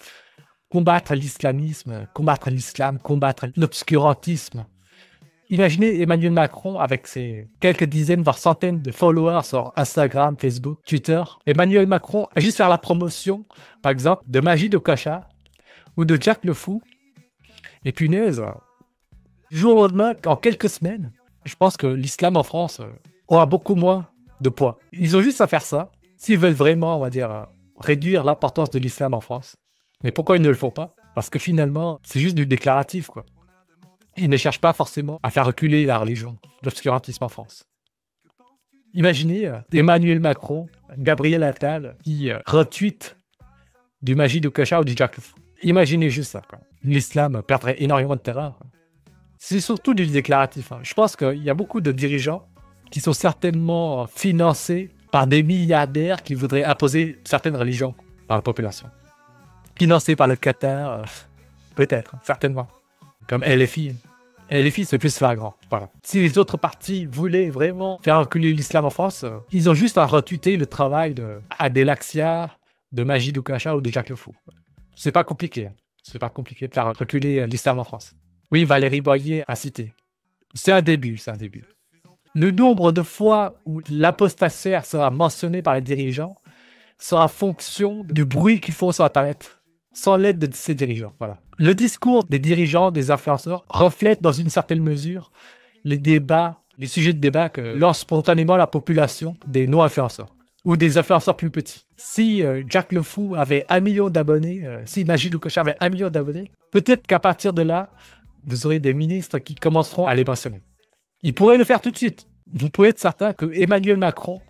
combattre l'islamisme, combattre l'islam, combattre l'obscurantisme. Imaginez Emmanuel Macron avec ses quelques dizaines, voire centaines de followers sur Instagram, Facebook, Twitter. Emmanuel Macron a juste faire la promotion, par exemple, de Majid Okocha ou de Jack le Fou. Et punaise, du jour au lendemain, en quelques semaines, je pense que l'islam en France aura beaucoup moins de poids. Ils ont juste à faire ça s'ils veulent vraiment, on va dire, réduire l'importance de l'islam en France. Mais pourquoi ils ne le font pas? Parce que finalement, c'est juste du déclaratif, quoi. Ils ne cherchent pas forcément à faire reculer la religion, l'obscurantisme en France. Imaginez Emmanuel Macron, Gabriel Attal, qui retweet du Majid Okocha ou du Jack. Imaginez juste ça, quoi. L'islam perdrait énormément de terrain, quoi. C'est surtout du déclaratif, hein. Je pense qu'il y a beaucoup de dirigeants qui sont certainement financés par des milliardaires qui voudraient imposer certaines religions par la population. Financé par le Qatar, peut-être, certainement. Comme LFI. Et les filles, c'est plus flagrant. Voilà. Si les autres partis voulaient vraiment faire reculer l'islam en France, ils ont juste à retweeter le travail de Adel Axiar, de Majid Oukacha ou de Jacques Le Fou. C'est pas compliqué. Hein. C'est pas compliqué de faire reculer l'islam en France. Oui, Valérie Boyer a cité. C'est un début, c'est un début. Le nombre de fois où l'apostasaire sera mentionné par les dirigeants sera fonction du bruit qu'ils font sur Internet, sans l'aide de ces dirigeants. Voilà. Le discours des dirigeants, des influenceurs, reflète dans une certaine mesure les débats, les sujets de débat que lance spontanément la population des non-influenceurs ou des influenceurs plus petits. Si Jacques Le Fou avait 1 million d'abonnés, si Majid Oukacha avait 1 million d'abonnés, peut-être qu'à partir de là, vous aurez des ministres qui commenceront à les mentionner. Ils pourraient le faire tout de suite. Vous pouvez être certain que Emmanuel Macron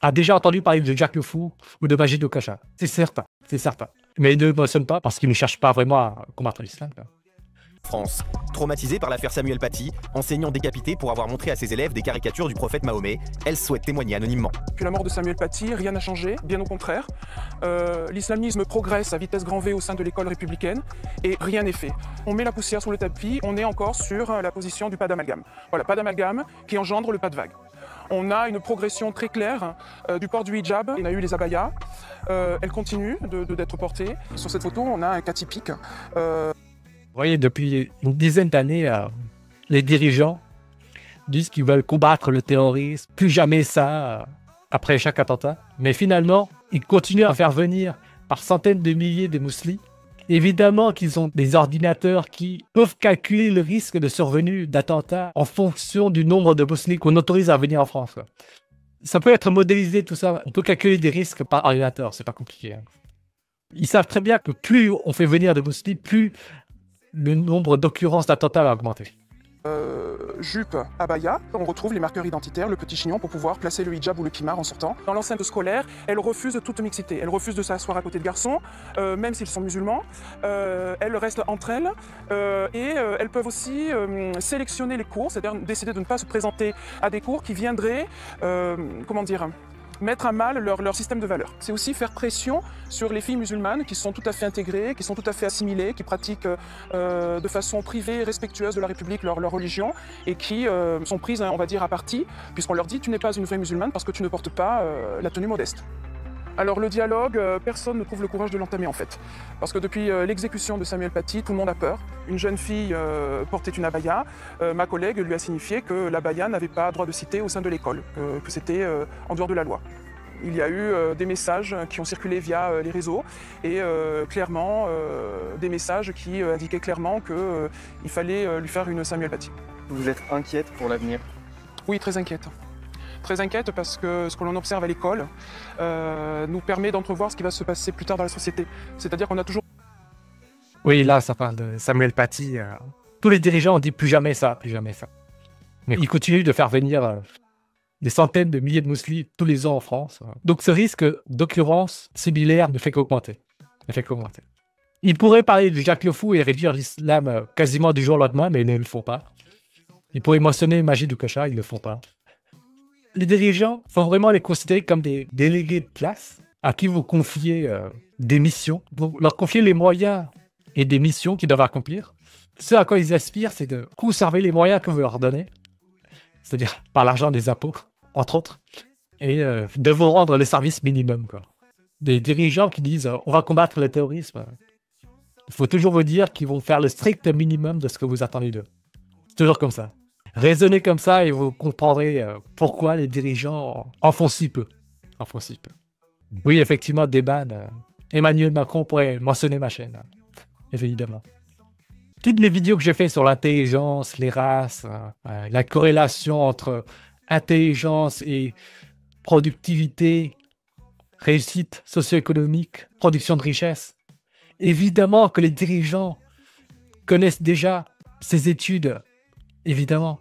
a déjà entendu parler de Jacques Le Fou ou de Majid Oukacha. C'est certain, c'est certain. Mais il ne mentionne pas parce qu'il ne cherche pas vraiment à combattre l'islam. France. Traumatisée par l'affaire Samuel Paty, enseignant décapité pour avoir montré à ses élèves des caricatures du prophète Mahomet, elle souhaite témoigner anonymement. Depuis la mort de Samuel Paty, rien n'a changé, bien au contraire. L'islamisme progresse à vitesse grand V au sein de l'école républicaine et rien n'est fait. On met la poussière sous le tapis, on est encore sur la position du pas d'amalgame. Voilà, pas d'amalgame qui engendre le pas de vague. On a une progression très claire du port du hijab. On a eu les abayas. Elle continue d'être portée. Sur cette photo, on a un cas typique. Vous voyez, depuis une dizaine d'années, les dirigeants disent qu'ils veulent combattre le terrorisme. Plus jamais ça, après chaque attentat. Mais finalement, ils continuent à faire venir par centaines de milliers de musulmans. Évidemment qu'ils ont des ordinateurs qui peuvent calculer le risque de survenue d'attentats en fonction du nombre de musulmans qu'on autorise à venir en France. Quoi. Ça peut être modélisé, tout ça. On peut calculer des risques par ordinateur, c'est pas compliqué. Hein. Ils savent très bien que plus on fait venir de musulmans, plus le nombre d'occurrences d'attentats va augmenter. Jupe, abaya, on retrouve les marqueurs identitaires, le petit chignon pour pouvoir placer le hijab ou le kimar en sortant. Dans l'enceinte scolaire, elle refuse toute mixité. Elle refuse de s'asseoir à côté de garçons, même s'ils sont musulmans. Elles restent entre elles et elles peuvent aussi sélectionner les cours, c'est-à-dire décider de ne pas se présenter à des cours qui viendraient, comment dire, mettre à mal leur système de valeurs. C'est aussi faire pression sur les filles musulmanes qui sont tout à fait intégrées, qui sont tout à fait assimilées, qui pratiquent de façon privée et respectueuse de la République leur religion et qui sont prises, on va dire, à partie, puisqu'on leur dit « tu n'es pas une vraie musulmane parce que tu ne portes pas la tenue modeste ». Alors le dialogue, personne ne trouve le courage de l'entamer en fait. Parce que depuis l'exécution de Samuel Paty, tout le monde a peur. Une jeune fille portait une abaya. Ma collègue lui a signifié que l'abaya n'avait pas droit de cité au sein de l'école, que c'était en dehors de la loi. Il y a eu des messages qui ont circulé via les réseaux et clairement des messages qui indiquaient clairement qu'il fallait lui faire une Samuel Paty. Vous êtes inquiète pour l'avenir? Oui, très inquiète. Très inquiète parce que ce que l'on observe à l'école nous permet d'entrevoir ce qui va se passer plus tard dans la société. C'est-à-dire qu'on a toujours... Oui, là, ça parle de Samuel Paty. Tous les dirigeants ont dit plus jamais ça, plus jamais ça. Mais ils continuent de faire venir des centaines de milliers de musulmans tous les ans en France. Donc ce risque d'occurrence similaire ne fait qu'augmenter. Ils pourraient parler de Jacques Le Fou et réduire l'islam quasiment du jour au lendemain, mais ils ne le font pas. Ils pourraient mentionner Majid Oukacha, ils ne le font pas. Les dirigeants faut vraiment les considérer comme des délégués de classe à qui vous confiez des missions. Vous leur confiez les moyens et des missions qu'ils doivent accomplir. Ce à quoi ils aspirent, c'est de conserver les moyens que vous leur donnez, c'est-à-dire par l'argent des impôts, entre autres, et de vous rendre le service minimum. Quoi. Des dirigeants qui disent on va combattre le terrorisme, il faut toujours vous dire qu'ils vont faire le strict minimum de ce que vous attendez d'eux. C'est toujours comme ça. Raisonnez comme ça et vous comprendrez pourquoi les dirigeants en font si peu. Oui, effectivement, débat. Emmanuel Macron pourrait mentionner ma chaîne, évidemment. Toutes les vidéos que j'ai faites sur l'intelligence, les races, la corrélation entre intelligence et productivité, réussite socio-économique, production de richesse. Évidemment que les dirigeants connaissent déjà ces études, évidemment.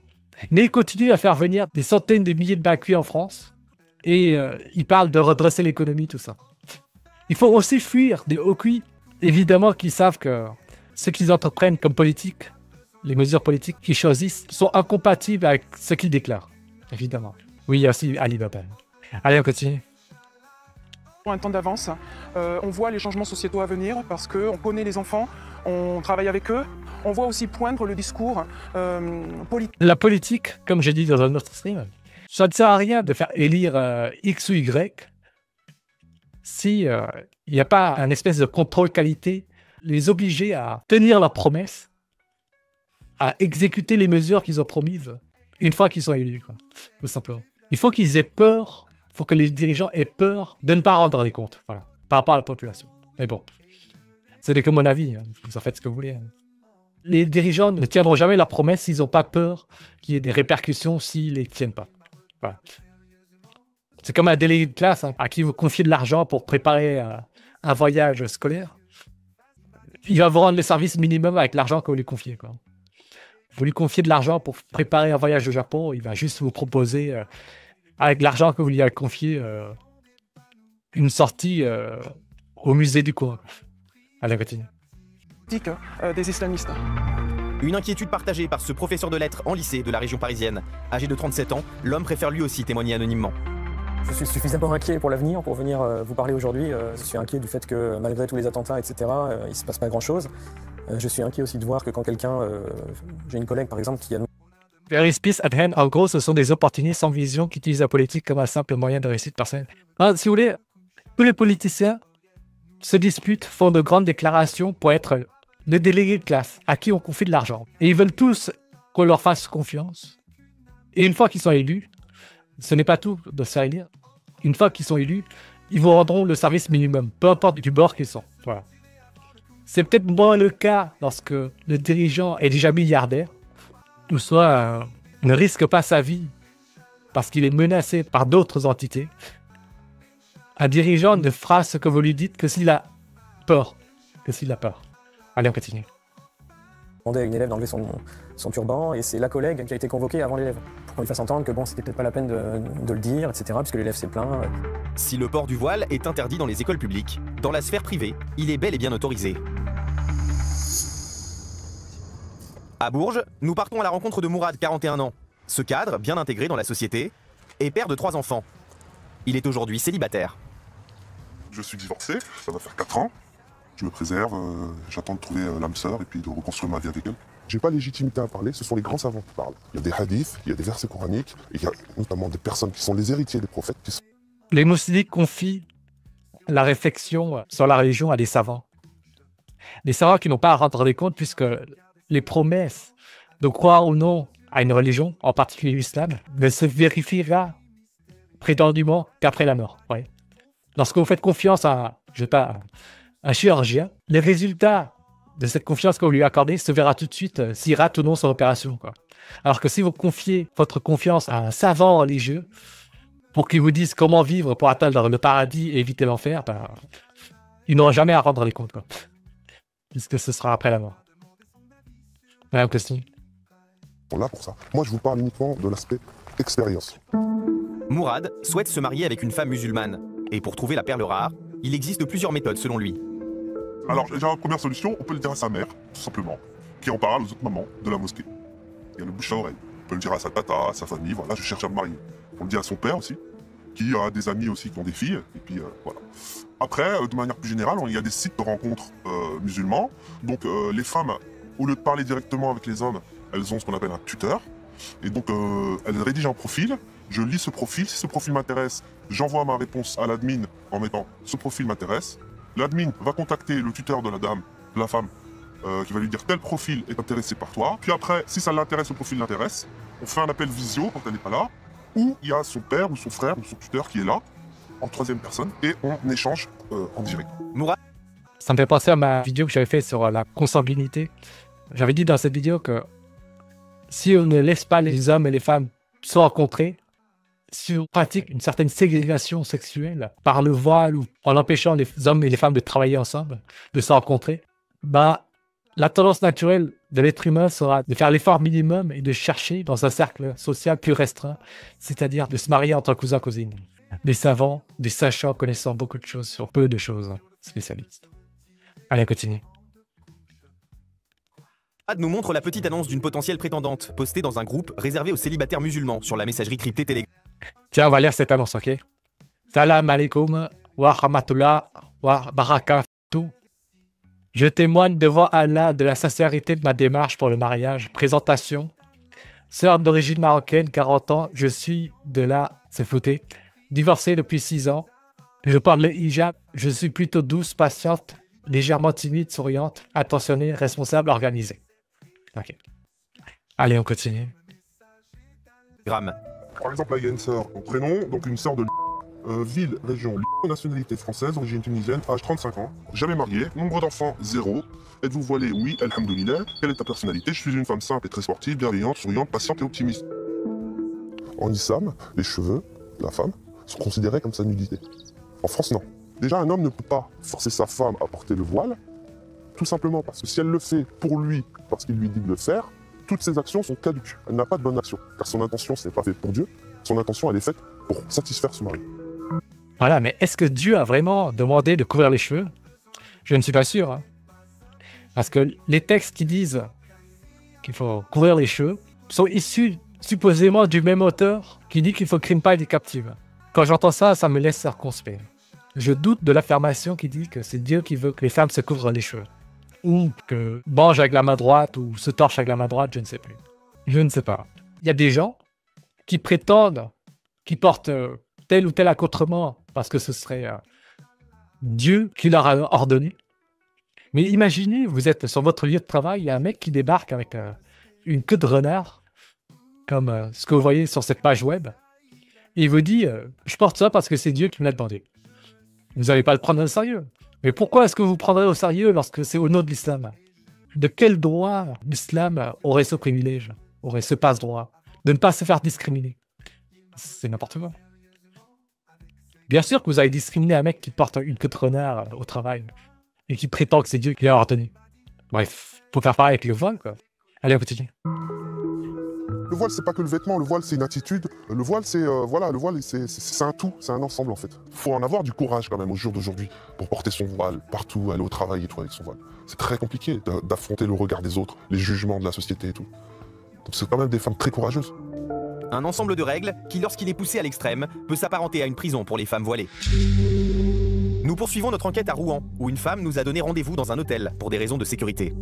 Mais ils continuent à faire venir des centaines de milliers de BAC en France et ils parlent de redresser l'économie, tout ça. Il faut aussi fuir des hauts cuits, évidemment qu'ils savent que ce qu'ils entreprennent comme politique, les mesures politiques qu'ils choisissent, sont incompatibles avec ce qu'ils déclarent, évidemment. Oui, il y a aussi Alibaba. Allez, on continue. Un temps d'avance, on voit les changements sociétaux à venir parce qu'on connaît les enfants, on travaille avec eux, On voit aussi poindre le discours politique. La politique, comme j'ai dit dans un autre stream, ça ne sert à rien de faire élire X ou Y si il n'y a pas un espèce de contrôle qualité, les obliger à tenir leurs promesses, à exécuter les mesures qu'ils ont promises une fois qu'ils sont élus, quoi, tout simplement. Il faut qu'ils aient peur, il faut que les dirigeants aient peur de ne pas rendre les comptes, voilà, par rapport à la population. Mais bon, c'est que mon avis, hein. Vous en faites ce que vous voulez. Hein. Les dirigeants ne tiendront jamais leurs promesses s'ils n'ont pas peur qu'il y ait des répercussions s'ils ne les tiennent pas. Voilà. C'est comme un délégué de classe hein, à qui vous confiez de l'argent pour préparer un voyage scolaire. Il va vous rendre le service minimum avec l'argent que vous lui confiez, quoi. Vous lui confiez de l'argent pour préparer un voyage au Japon, il va juste vous proposer, avec l'argent que vous lui avez confié, une sortie au musée du coin. Allez, continue. Des islamistes. Une inquiétude partagée par ce professeur de lettres en lycée de la région parisienne. Âgé de 37 ans, l'homme préfère lui aussi témoigner anonymement. Je suis suffisamment inquiet pour l'avenir pour venir vous parler aujourd'hui. Je suis inquiet du fait que malgré tous les attentats, etc., il ne se passe pas grand-chose. Je suis inquiet aussi de voir que quand quelqu'un... j'ai une collègue par exemple qui a... There is peace at hand. En gros, ce sont des opportunistes sans vision qui utilisent la politique comme un simple moyen de réussite personnelle. Si vous voulez, tous les politiciens se disputent, font de grandes déclarations pour être le délégué de classe à qui on confie de l'argent. Et ils veulent tous qu'on leur fasse confiance. Et une fois qu'ils sont élus, ce n'est pas tout de se faire élire. Une fois qu'ils sont élus, ils vous rendront le service minimum, peu importe du bord qu'ils sont. Voilà. C'est peut-être moins le cas lorsque le dirigeant est déjà milliardaire, ou soit ne risque pas sa vie parce qu'il est menacé par d'autres entités. Un dirigeant ne fera ce que vous lui dites que s'il a peur. Allez, on continue. Demandé à une élève d'enlever son turban et c'est la collègue qui a été convoquée avant l'élève pour qu'on lui fasse entendre que bon, c'était peut-être pas la peine de le dire, etc., puisque l'élève s'est plaint. Si le port du voile est interdit dans les écoles publiques, dans la sphère privée, il est bel et bien autorisé. À Bourges, nous partons à la rencontre de Mourad, 41 ans. Ce cadre, bien intégré dans la société, est père de 3 enfants. Il est aujourd'hui célibataire. Je suis divorcé, ça va faire 4 ans. Je me préserve, j'attends de trouver l'âme sœur et puis de reconstruire ma vie avec elle. J'ai pas légitimité à parler, ce sont les grands savants qui parlent. Il y a des hadiths, il y a des versets coraniques, et il y a notamment des personnes qui sont les héritiers des prophètes. Les musulmans confient la réflexion sur la religion à des savants. Des savants qui n'ont pas à rendre des comptes puisque les promesses de croire ou non à une religion, en particulier l'islam, ne se vérifiera prétendument qu'après la mort. Ouais. Lorsque vous faites confiance à, je sais pas, un chirurgien, les résultats de cette confiance que vous lui accordez se verra tout de suite s'il rate ou non son opération, quoi. Alors que si vous confiez votre confiance à un savant religieux pour qu'il vous dise comment vivre pour atteindre le paradis et éviter l'enfer, ben, il n'aura jamais à rendre les comptes, quoi. Puisque ce sera après la mort. Madame Costine. Ils sont là pour ça. Moi, je vous parle uniquement de l'aspect expérience. Mourad souhaite se marier avec une femme musulmane. Et pour trouver la perle rare, il existe plusieurs méthodes selon lui. Alors, déjà, la première solution, on peut le dire à sa mère, tout simplement, qui en parle aux autres mamans de la mosquée. Il y a le bouche à oreille. On peut le dire à sa tata, à sa famille, voilà, je cherche à me marier. On le dit à son père aussi, qui a des amis aussi qui ont des filles, et puis voilà. Après, de manière plus générale, il y a des sites de rencontres musulmans. Donc, les femmes, au lieu de parler directement avec les hommes, elles ont ce qu'on appelle un tuteur. Et donc, elles rédigent un profil. Je lis ce profil. Si ce profil m'intéresse, j'envoie ma réponse à l'admin en mettant « ce profil m'intéresse ». L'admin va contacter le tuteur de la dame, de la femme, qui va lui dire « tel profil est intéressé par toi ». Puis après, si ça l'intéresse, le profil l'intéresse, on fait un appel visio quand elle n'est pas là, où il y a son père ou son frère ou son tuteur qui est là, en troisième personne, et on échange en direct. Ça me fait penser à ma vidéo que j'avais faite sur la consanguinité. J'avais dit dans cette vidéo que si on ne laisse pas les hommes et les femmes se rencontrer, si on pratique une certaine ségrégation sexuelle par le voile ou en empêchant les hommes et les femmes de travailler ensemble, de se rencontrer, bah, la tendance naturelle de l'être humain sera de faire l'effort minimum et de chercher dans un cercle social plus restreint, c'est-à-dire de se marier entre cousins-cousines. Des savants, des sachants connaissant beaucoup de choses sur peu de choses, spécialistes. Allez, continue. Ad nous montre la petite annonce d'une potentielle prétendante, postée dans un groupe réservé aux célibataires musulmans sur la messagerie cryptée Telegram. Tiens, on va lire cette annonce, ok? Salam alaikum wa rahmatullah wa barakatuh. Je témoigne devant Allah de la sincérité de ma démarche pour le mariage. Présentation. Sœur d'origine marocaine, 40 ans. Je suis de la... C'est flouté. Divorcée depuis 6 ans. Je porte le hijab. Je suis plutôt douce, patiente, légèrement timide, souriante, attentionnée, responsable, organisée. Ok. Allez, on continue. Par exemple, là, il y a une sœur. Mon prénom, donc une sœur de ville, région, nationalité française, origine tunisienne, âge 35 ans, jamais mariée, nombre d'enfants, 0. Êtes-vous voilée? Oui, alhamdoulilah. Quelle est ta personnalité? Je suis une femme simple et très sportive, bienveillante, souriante, patiente et optimiste. En islam, les cheveux de la femme sont considérés comme sa nudité. En France, non. Déjà, un homme ne peut pas forcer sa femme à porter le voile, tout simplement parce que si elle le fait pour lui, parce qu'il lui dit de le faire, toutes ses actions sont caduques. Elle n'a pas de bonne action, car son intention, ce n'est pas fait pour Dieu, son intention, elle est faite pour satisfaire son mari. Voilà, mais est-ce que Dieu a vraiment demandé de couvrir les cheveux? Je ne suis pas sûr. Hein. Parce que les textes qui disent qu'il faut couvrir les cheveux sont issus supposément du même auteur qui dit qu'il faut crime pas et captive. Quand j'entends ça, ça me laisse circonspect. Je doute de l'affirmation qui dit que c'est Dieu qui veut que les femmes se couvrent les cheveux. Ou que mangent avec la main droite ou se torchent avec la main droite, je ne sais plus. Je ne sais pas. Il y a des gens qui prétendent qu'ils portent tel ou tel accoutrement parce que ce serait Dieu qui leur a ordonné. Mais imaginez, vous êtes sur votre lieu de travail, il y a un mec qui débarque avec une queue de renard, comme ce que vous voyez sur cette page web, et il vous dit je porte ça parce que c'est Dieu qui me l'a demandé. Vous n'allez pas le prendre au sérieux. Mais pourquoi est-ce que vous prendrez au sérieux lorsque c'est au nom de l'islam? De quel droit l'islam aurait ce privilège, aurait ce passe-droit, de ne pas se faire discriminer? C'est n'importe quoi. Bien sûr que vous avez discriminé un mec qui porte une queue de renard au travail et qui prétend que c'est Dieu qui l'a ordonné. Bref, faut faire pareil avec le voile, quoi. Allez, on continue. Le voile, c'est pas que le vêtement, le voile, c'est une attitude. Le voile, c'est voilà, le voile, c'est un tout, c'est un ensemble en fait. Faut en avoir du courage quand même au jour d'aujourd'hui pour porter son voile partout, aller au travail et tout avec son voile. C'est très compliqué d'affronter le regard des autres, les jugements de la société et tout. Donc c'est quand même des femmes très courageuses. Un ensemble de règles qui, lorsqu'il est poussé à l'extrême, peut s'apparenter à une prison pour les femmes voilées. Nous poursuivons notre enquête à Rouen, où une femme nous a donné rendez-vous dans un hôtel pour des raisons de sécurité.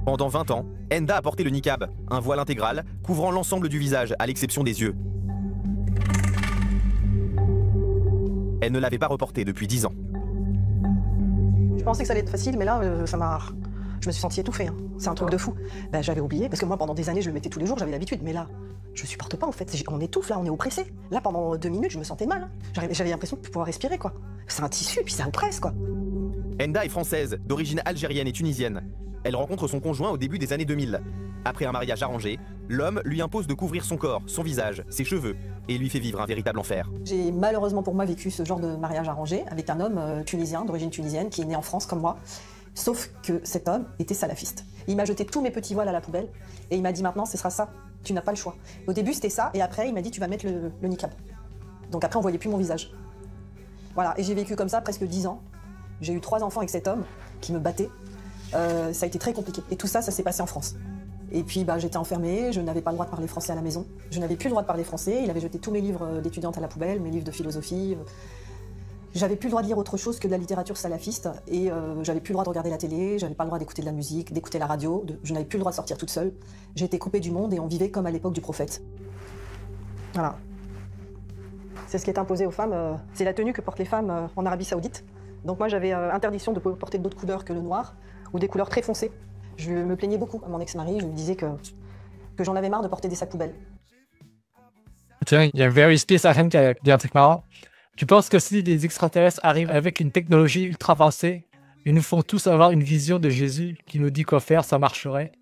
Pendant 20 ans, Enda a porté le niqab, un voile intégral couvrant l'ensemble du visage à l'exception des yeux. Elle ne l'avait pas reporté depuis 10 ans. Je pensais que ça allait être facile, mais là, je me suis sentie étouffée. Hein. C'est un truc de fou. Ben, j'avais oublié, parce que moi, pendant des années, je le mettais tous les jours, j'avais l'habitude. Mais là, je supporte pas, en fait. On étouffe, là, on est oppressé. Là, pendant 2 minutes, je me sentais mal. Hein. J'avais l'impression de pouvoir respirer, quoi. C'est un tissu, puis ça oppresse, quoi. Enda est française, d'origine algérienne et tunisienne. Elle rencontre son conjoint au début des années 2000. Après un mariage arrangé, l'homme lui impose de couvrir son corps, son visage, ses cheveux, et lui fait vivre un véritable enfer. J'ai malheureusement pour moi vécu ce genre de mariage arrangé avec un homme tunisien, d'origine tunisienne, qui est né en France comme moi. Sauf que cet homme était salafiste. Il m'a jeté tous mes petits voiles à la poubelle et il m'a dit maintenant ce sera ça, tu n'as pas le choix. Au début c'était ça et après il m'a dit tu vas mettre le niqab. Donc après on voyait plus mon visage. Voilà, et j'ai vécu comme ça presque 10 ans. J'ai eu 3 enfants avec cet homme qui me battait. Ça a été très compliqué. Et tout ça, ça s'est passé en France. Et puis j'étais enfermée, je n'avais pas le droit de parler français à la maison. Je n'avais plus le droit de parler français, il avait jeté tous mes livres d'étudiante à la poubelle, mes livres de philosophie. J'avais plus le droit de lire autre chose que de la littérature salafiste et j'avais plus le droit de regarder la télé, j'avais pas le droit d'écouter de la musique, d'écouter la radio, je n'avais plus le droit de sortir toute seule. J'ai été coupée du monde et on vivait comme à l'époque du prophète. Voilà. C'est ce qui est imposé aux femmes, c'est la tenue que portent les femmes en Arabie Saoudite. Donc moi j'avais interdiction de porter d'autres couleurs que le noir ou des couleurs très foncées. Je me plaignais beaucoup à mon ex-mari, je lui disais que j'en avais marre de porter des sacs poubelles. Tiens, il y a Very Space Ahem qui a dit un truc marrant. Tu penses que si des extraterrestres arrivent avec une technologie ultra avancée, ils nous font tous avoir une vision de Jésus qui nous dit quoi faire, ça marcherait?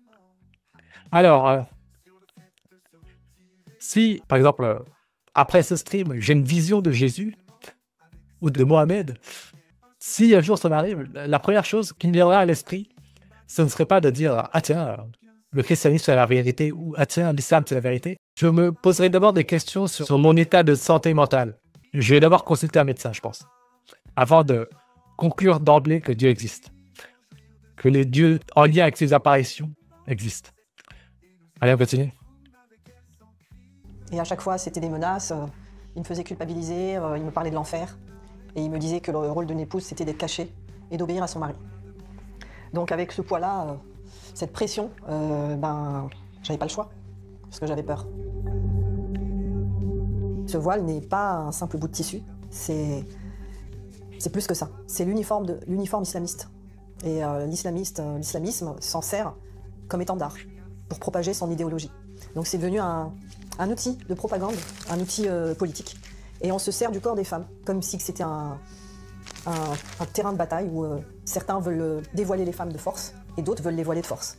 Alors, si, par exemple, après ce stream, j'ai une vision de Jésus ou de Mohamed, si un jour ça m'arrive, la première chose qui me viendrait à l'esprit, ce ne serait pas de dire « Ah tiens, le christianisme c'est la vérité » ou « Ah tiens, l'islam c'est la vérité ». Je me poserai d'abord des questions sur mon état de santé mentale. Je vais d'abord consulter un médecin, je pense, avant de conclure d'emblée que Dieu existe. Que les dieux en lien avec ses apparitions existent. Allez, on continue. Et à chaque fois, c'était des menaces. Il me faisait culpabiliser, il me parlait de l'enfer. Et il me disait que le rôle d'une épouse, c'était d'être cachée et d'obéir à son mari. Donc avec ce poids-là, cette pression, j'avais pas le choix, parce que j'avais peur. Ce voile n'est pas un simple bout de tissu, c'est plus que ça. C'est l'uniforme islamiste. Et l'islamisme s'en sert comme étendard pour propager son idéologie. Donc c'est devenu un outil de propagande, un outil politique. Et on se sert du corps des femmes, comme si c'était un terrain de bataille où certains veulent dévoiler les femmes de force et d'autres veulent les voiler de force.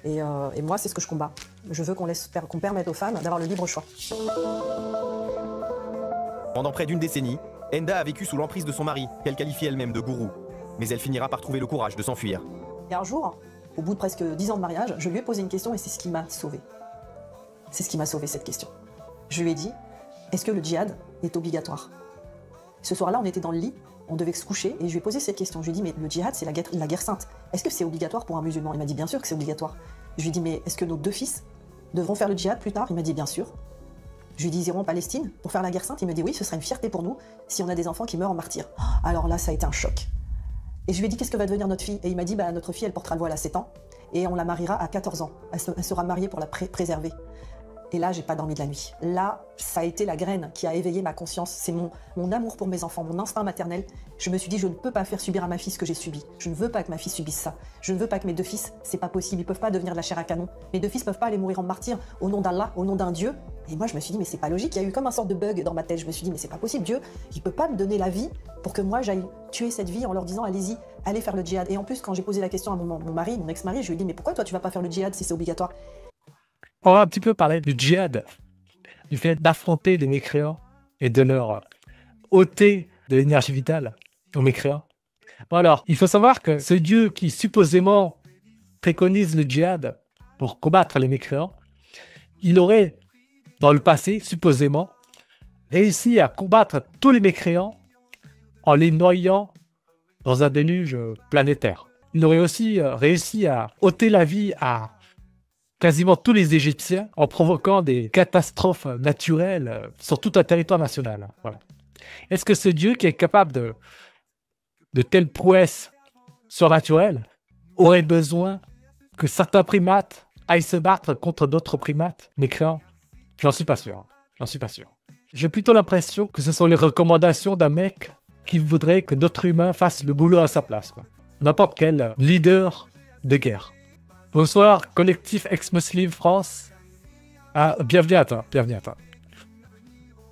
Et moi, c'est ce que je combats. Je veux qu'on permette aux femmes d'avoir le libre choix. Pendant près d'une décennie, Enda a vécu sous l'emprise de son mari, qu'elle qualifie elle-même de gourou. Mais elle finira par trouver le courage de s'enfuir. Et un jour, au bout de presque 10 ans de mariage, je lui ai posé une question et c'est ce qui m'a sauvée. C'est ce qui m'a sauvée, cette question. Je lui ai dit, est-ce que le djihad est obligatoire? Ce soir-là, on était dans le lit, on devait se coucher et je lui ai posé cette question. Je lui ai dit, mais le djihad, c'est la guerre sainte. Est-ce que c'est obligatoire pour un musulman? Il m'a dit, bien sûr que c'est obligatoire. Je lui ai dit, mais est-ce que nos 2 fils devront faire le djihad plus tard? Il m'a dit, bien sûr. Je lui ai dit, ils iront en Palestine pour faire la guerre sainte. Il me dit, oui, ce serait une fierté pour nous si on a des enfants qui meurent en martyrs. Alors là, ça a été un choc. Et je lui ai dit, qu'est-ce que va devenir notre fille? Et il m'a dit, notre fille, elle portera le voile à 7 ans et on la mariera à 14 ans. Elle sera mariée pour la préserver. Et là, j'ai pas dormi de la nuit. Là, ça a été la graine qui a éveillé ma conscience. C'est mon amour pour mes enfants, mon instinct maternel. Je me suis dit, je ne peux pas faire subir à ma fille ce que j'ai subi. Je ne veux pas que ma fille subisse ça. Je ne veux pas que mes 2 fils, c'est pas possible. Ils peuvent pas devenir de la chair à canon. Mes 2 fils peuvent pas aller mourir en martyr au nom d'Allah, au nom d'un Dieu. Et moi, je me suis dit, mais c'est pas logique. Il y a eu comme un sorte de bug dans ma tête. Je me suis dit, mais c'est pas possible. Dieu, il peut pas me donner la vie pour que moi, j'aille tuer cette vie en leur disant, allez-y, allez faire le djihad. Et en plus, quand j'ai posé la question à mon mari, mon ex-mari, je lui ai dit, mais pourquoi toi, tu vas pas faire le djihad si c'est obligatoire? On va un petit peu parler du djihad, du fait d'affronter les mécréants et de leur ôter de l'énergie vitale aux mécréants. Bon alors, il faut savoir que ce Dieu qui supposément préconise le djihad pour combattre les mécréants, il aurait, dans le passé, supposément, réussi à combattre tous les mécréants en les noyant dans un déluge planétaire. Il aurait aussi réussi à ôter la vie à quasiment tous les Égyptiens en provoquant des catastrophes naturelles sur tout un territoire national. Voilà. Est-ce que ce Dieu qui est capable de telles prouesses surnaturelles aurait besoin que certains primates aillent se battre contre d'autres primates mécréants? J'en suis pas sûr. J'en suis pas sûr. J'ai plutôt l'impression que ce sont les recommandations d'un mec qui voudrait que d'autres humains fassent le boulot à sa place. N'importe quel leader de guerre. Bonsoir, collectif ex-muslim France. Ah, bienvenue à toi, bienvenue à toi.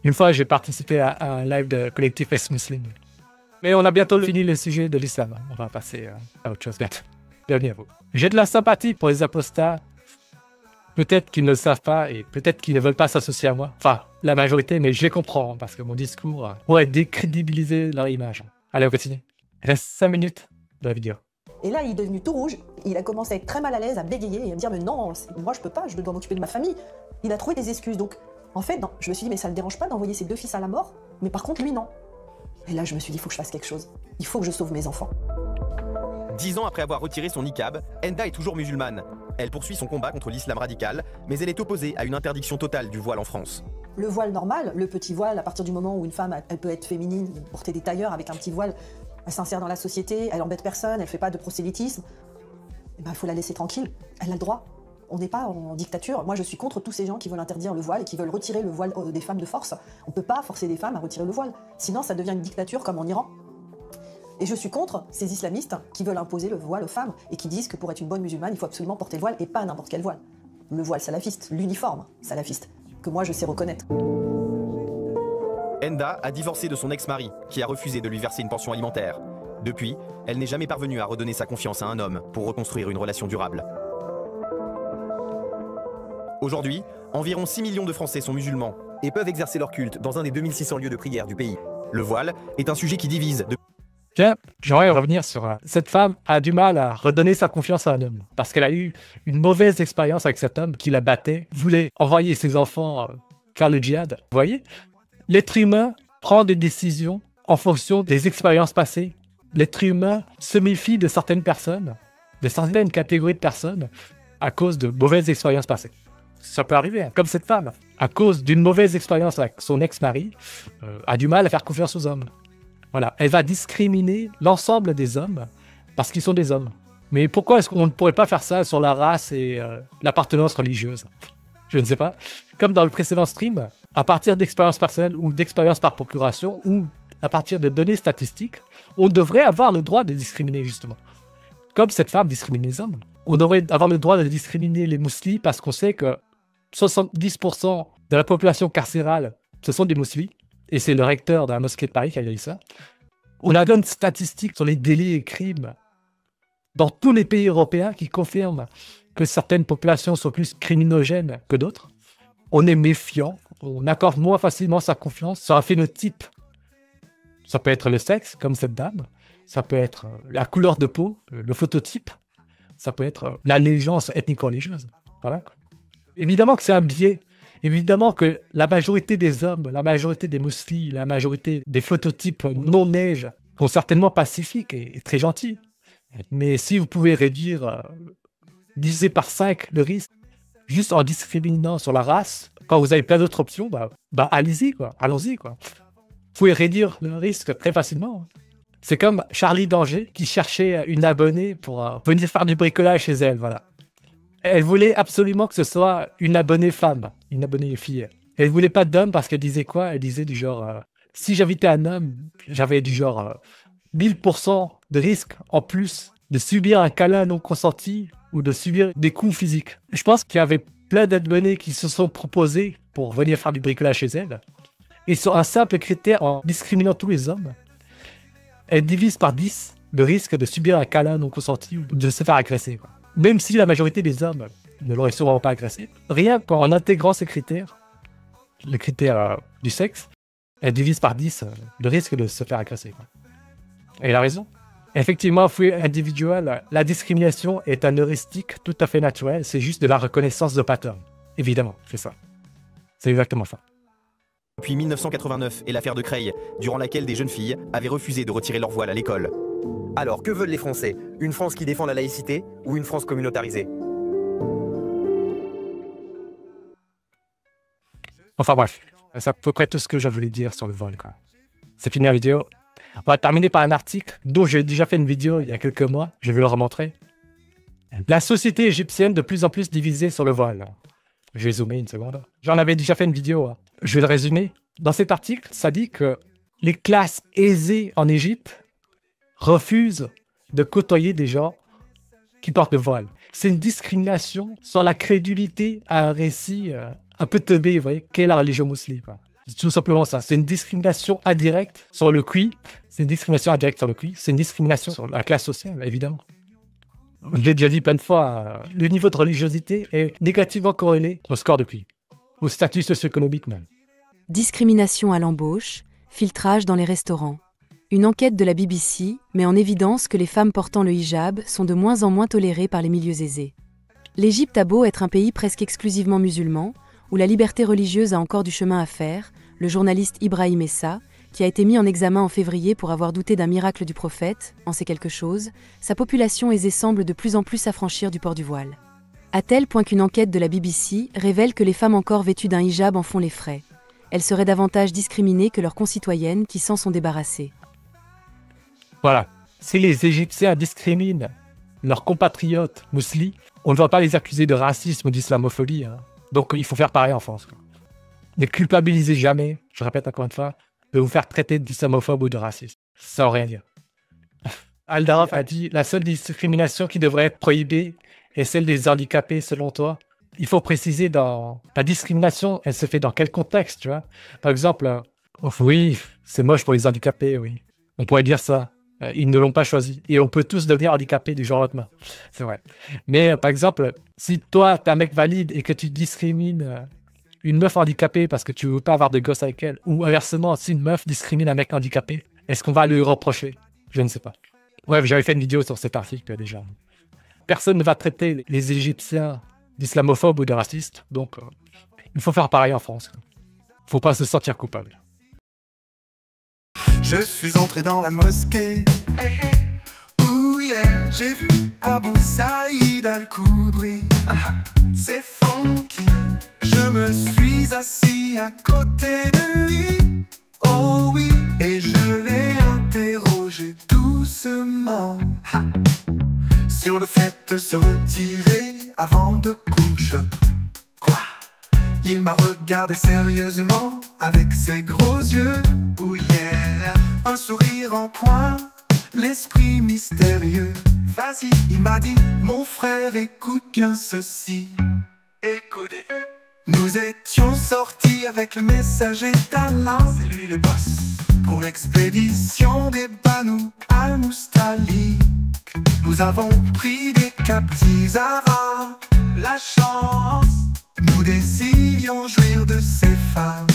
Une fois, j'ai participé à un live de collectif ex-muslim. Mais on a bientôt fini le sujet de l'islam. On va passer à autre chose. Bienvenue à vous. J'ai de la sympathie pour les apostats. Peut-être qu'ils ne le savent pas et peut-être qu'ils ne veulent pas s'associer à moi. Enfin, la majorité, mais je les comprends parce que mon discours pourrait décrédibiliser leur image. Allez, on continue. Il reste 5 minutes de la vidéo. Et là, il est devenu tout rouge, il a commencé à être très mal à l'aise, à bégayer et à me dire « Mais non, moi je peux pas, je dois m'occuper de ma famille ». Il a trouvé des excuses, donc en fait, non, je me suis dit « Mais ça le dérange pas d'envoyer ses 2 fils à la mort ?» Mais par contre, lui, non. Et là, je me suis dit « Il faut que je fasse quelque chose, il faut que je sauve mes enfants ». 10 ans après avoir retiré son niqab, Enda est toujours musulmane. Elle poursuit son combat contre l'islam radical, mais elle est opposée à une interdiction totale du voile en France. Le voile normal, le petit voile, à partir du moment où une femme, elle peut être féminine, porter des tailleurs avec un petit voile, elle s'insère dans la société, elle embête personne, elle fait pas de prosélytisme, eh ben, il faut la laisser tranquille, elle a le droit. On n'est pas en dictature. Moi, je suis contre tous ces gens qui veulent interdire le voile et qui veulent retirer le voile des femmes de force. On ne peut pas forcer des femmes à retirer le voile, sinon ça devient une dictature comme en Iran. Et je suis contre ces islamistes qui veulent imposer le voile aux femmes et qui disent que pour être une bonne musulmane, il faut absolument porter le voile et pas n'importe quel voile. Le voile salafiste, l'uniforme salafiste, que moi je sais reconnaître. Enda a divorcé de son ex-mari, qui a refusé de lui verser une pension alimentaire. Depuis, elle n'est jamais parvenue à redonner sa confiance à un homme pour reconstruire une relation durable. Aujourd'hui, environ 6 millions de Français sont musulmans et peuvent exercer leur culte dans un des 2600 lieux de prière du pays. Le voile est un sujet qui divise. Tiens, j'aimerais revenir sur cette femme a du mal à redonner sa confiance à un homme parce qu'elle a eu une mauvaise expérience avec cet homme qui la battait, voulait envoyer ses enfants faire le djihad. Vous voyez, l'être humain prend des décisions en fonction des expériences passées. L'être humain se méfie de certaines personnes, de certaines catégories de personnes à cause de mauvaises expériences passées. Ça peut arriver, hein. Comme cette femme, à cause d'une mauvaise expérience avec son ex-mari, a du mal à faire confiance aux hommes. Voilà, elle va discriminer l'ensemble des hommes parce qu'ils sont des hommes. Mais pourquoi est-ce qu'on ne pourrait pas faire ça sur la race et l'appartenance religieuse? Je ne sais pas. Comme dans le précédent stream, à partir d'expériences personnelles ou d'expériences par procuration ou à partir de données statistiques, on devrait avoir le droit de discriminer justement. Comme cette femme discrimine les hommes. On devrait avoir le droit de discriminer les mousselis parce qu'on sait que 70% de la population carcérale, ce sont des mousselis. Et c'est le recteur de la mosquée de Paris qui a dit ça. On a donné statistiques sur les délits et crimes dans tous les pays européens qui confirment que certaines populations sont plus criminogènes que d'autres. On est méfiant, on accorde moins facilement sa confiance sur un phénotype. Ça peut être le sexe, comme cette dame. Ça peut être la couleur de peau, le phototype. Ça peut être l'allégeance ethnico-religieuse. Voilà. Évidemment que c'est un biais. Évidemment que la majorité des hommes, la majorité des mousselis, la majorité des phototypes non-neige sont certainement pacifiques et très gentils. Mais si vous pouvez réduire, diviser par 5 le risque, juste en discriminant sur la race, quand vous avez plein d'autres options, allez-y, quoi. Allons-y, quoi. Vous pouvez réduire le risque très facilement. C'est comme Charlie d'Angers qui cherchait une abonnée pour venir faire du bricolage chez elle, voilà. Elle voulait absolument que ce soit une abonnée femme, une abonnée fille. Elle voulait pas d'homme parce qu'elle disait quoi? Elle disait du genre, si j'invitais un homme, j'avais du genre 1000% de risque en plus de subir un câlin non consenti ou de subir des coups physiques. Je pense qu'il y avait plein d'abonnés qui se sont proposés pour venir faire du bricolage chez elle. Et sur un simple critère, en discriminant tous les hommes, elle divise par 10 le risque de subir un câlin non consenti ou de se faire agresser, quoi. Même si la majorité des hommes ne l'auraient sûrement pas agressé, rien qu'en intégrant ces critères, les critères du sexe, elle divise par 10 le risque de se faire agresser, quoi. Et elle a raison. Effectivement, au fouet individuel, la discrimination est un heuristique tout à fait naturel, c'est juste de la reconnaissance de pattern. Évidemment, c'est ça. C'est exactement ça. Depuis 1989 et l'affaire de Creil, durant laquelle des jeunes filles avaient refusé de retirer leur voile à l'école. Alors, que veulent les Français? Une France qui défend la laïcité ou une France communautarisée? Enfin bref, c'est à peu près tout ce que je voulais dire sur le vol, quoi. C'est fini la vidéo. On va terminer par un article dont j'ai déjà fait une vidéo il y a quelques mois. Je vais le remontrer. La société égyptienne de plus en plus divisée sur le voile. Je vais zoomer une seconde. J'en avais déjà fait une vidéo. Je vais le résumer. Dans cet article, ça dit que les classes aisées en Égypte refusent de côtoyer des gens qui portent le voile. C'est une discrimination sur la crédulité à un récit un peu teubé, vous voyez, qu'est la religion musulmane, quoi. C'est tout simplement ça. C'est une discrimination indirecte sur le QI. C'est une discrimination indirecte sur le QI. C'est une discrimination sur la classe sociale, évidemment. Je l'ai déjà dit plein de fois, le niveau de religiosité est négativement corrélé au score de QI, au statut socio-économique même. Discrimination à l'embauche, filtrage dans les restaurants. Une enquête de la BBC met en évidence que les femmes portant le hijab sont de moins en moins tolérées par les milieux aisés. L'Égypte a beau être un pays presque exclusivement musulman, où la liberté religieuse a encore du chemin à faire, le journaliste Ibrahim Essa, qui a été mis en examen en février pour avoir douté d'un miracle du prophète, en sait quelque chose, sa population aisée semble de plus en plus s'affranchir du port du voile. À tel point qu'une enquête de la BBC révèle que les femmes encore vêtues d'un hijab en font les frais. Elles seraient davantage discriminées que leurs concitoyennes qui s'en sont débarrassées. Voilà. Si les Égyptiens discriminent leurs compatriotes musulmans, on ne va pas les accuser de racisme ou d'islamophobie, hein. Donc il faut faire pareil en France, quoi. Ne culpabilisez jamais, je répète encore une fois, de vous faire traiter d'islamophobe ou de raciste. Ça veut rien dire. Al-Daraf a dit, la seule discrimination qui devrait être prohibée est celle des handicapés, selon toi. Il faut préciser dans la discrimination, elle se fait dans quel contexte, tu vois. Par exemple, oui, c'est moche pour les handicapés, oui. On pourrait dire ça. Ils ne l'ont pas choisi. Et on peut tous devenir handicapés du jour au lendemain. C'est vrai. Mais par exemple, si toi, t'es un mec valide et que tu discrimines une meuf handicapée parce que tu veux pas avoir de gosse avec elle, ou inversement, si une meuf discrimine un mec handicapé, est-ce qu'on va lui reprocher? Je ne sais pas. Ouais, j'avais fait une vidéo sur cet article déjà. Personne ne va traiter les Égyptiens d'islamophobes ou de racistes, donc il faut faire pareil en France. Faut pas se sentir coupable. Je suis entré dans la mosquée. Ouh yeah, j'ai vu Abou Saïd Al-Koudri. C'est funky. Je me assis à côté de lui. Oh oui, et je l'ai énormément sur le fait de se retirer avant de coucher. Quoi? Il m'a regardé sérieusement avec ses gros yeux. Oh yeah, un sourire en coin, l'esprit mystérieux. Vas-y, il m'a dit, mon frère, écoute bien ceci. Écoutez. Nous étions sortis avec le messager d'Allah, c'est lui le boss, pour l'expédition des Banu al-Mustalik. Nous avons pris des captifs arabes, la chance, nous décidions jouir de ces femmes.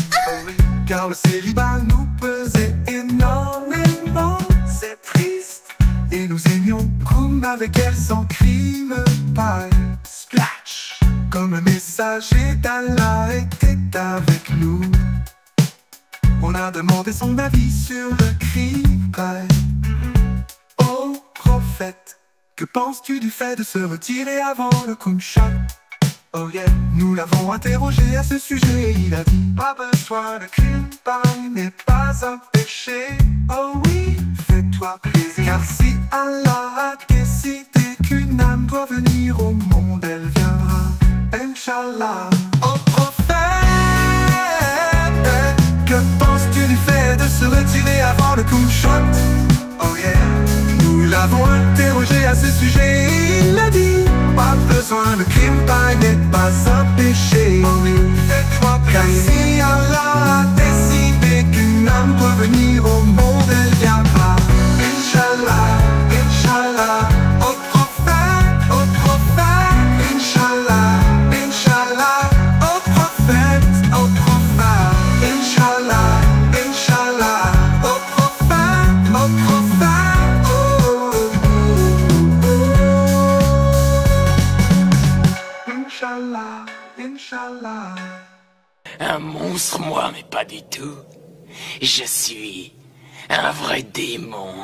Car le célibat nous pesait énormément, c'est triste. Et nous aimions comme avec elle sans crime, pas splash. Comme le messager d'Allah était avec nous, on a demandé son avis sur le crime. Oh prophète, que penses-tu du fait de se retirer avant le Kumshak? Oh yeah, nous l'avons interrogé à ce sujet et il a dit, pas besoin de crime, n'est pas un péché. Oh oui, fais-toi plaisir, car si Allah a décidé qu'une âme doit venir au monde, elle viendra, Inch'Allah. Oh prophète, que penses-tu du fait de se retirer avant le Kumshak? Oh yeah, nous l'avons interrogé à ce sujet et il a dit, pas besoin de crime, n'est pas un péché. Oh oui, fais-toi plaisir, car si Allah a décidé qu'une âme doit venir au monde, elle viendra, Inch'Allah, Inch'Allah. Oh prophète, Inch'Allah, Inch'Allah. Oh prophète, Inch'Allah, Inch'Allah. Oh prophète, Inch'Allah, Inch'Allah. Un monstre, moi, mais pas du tout. Je suis un vrai démon.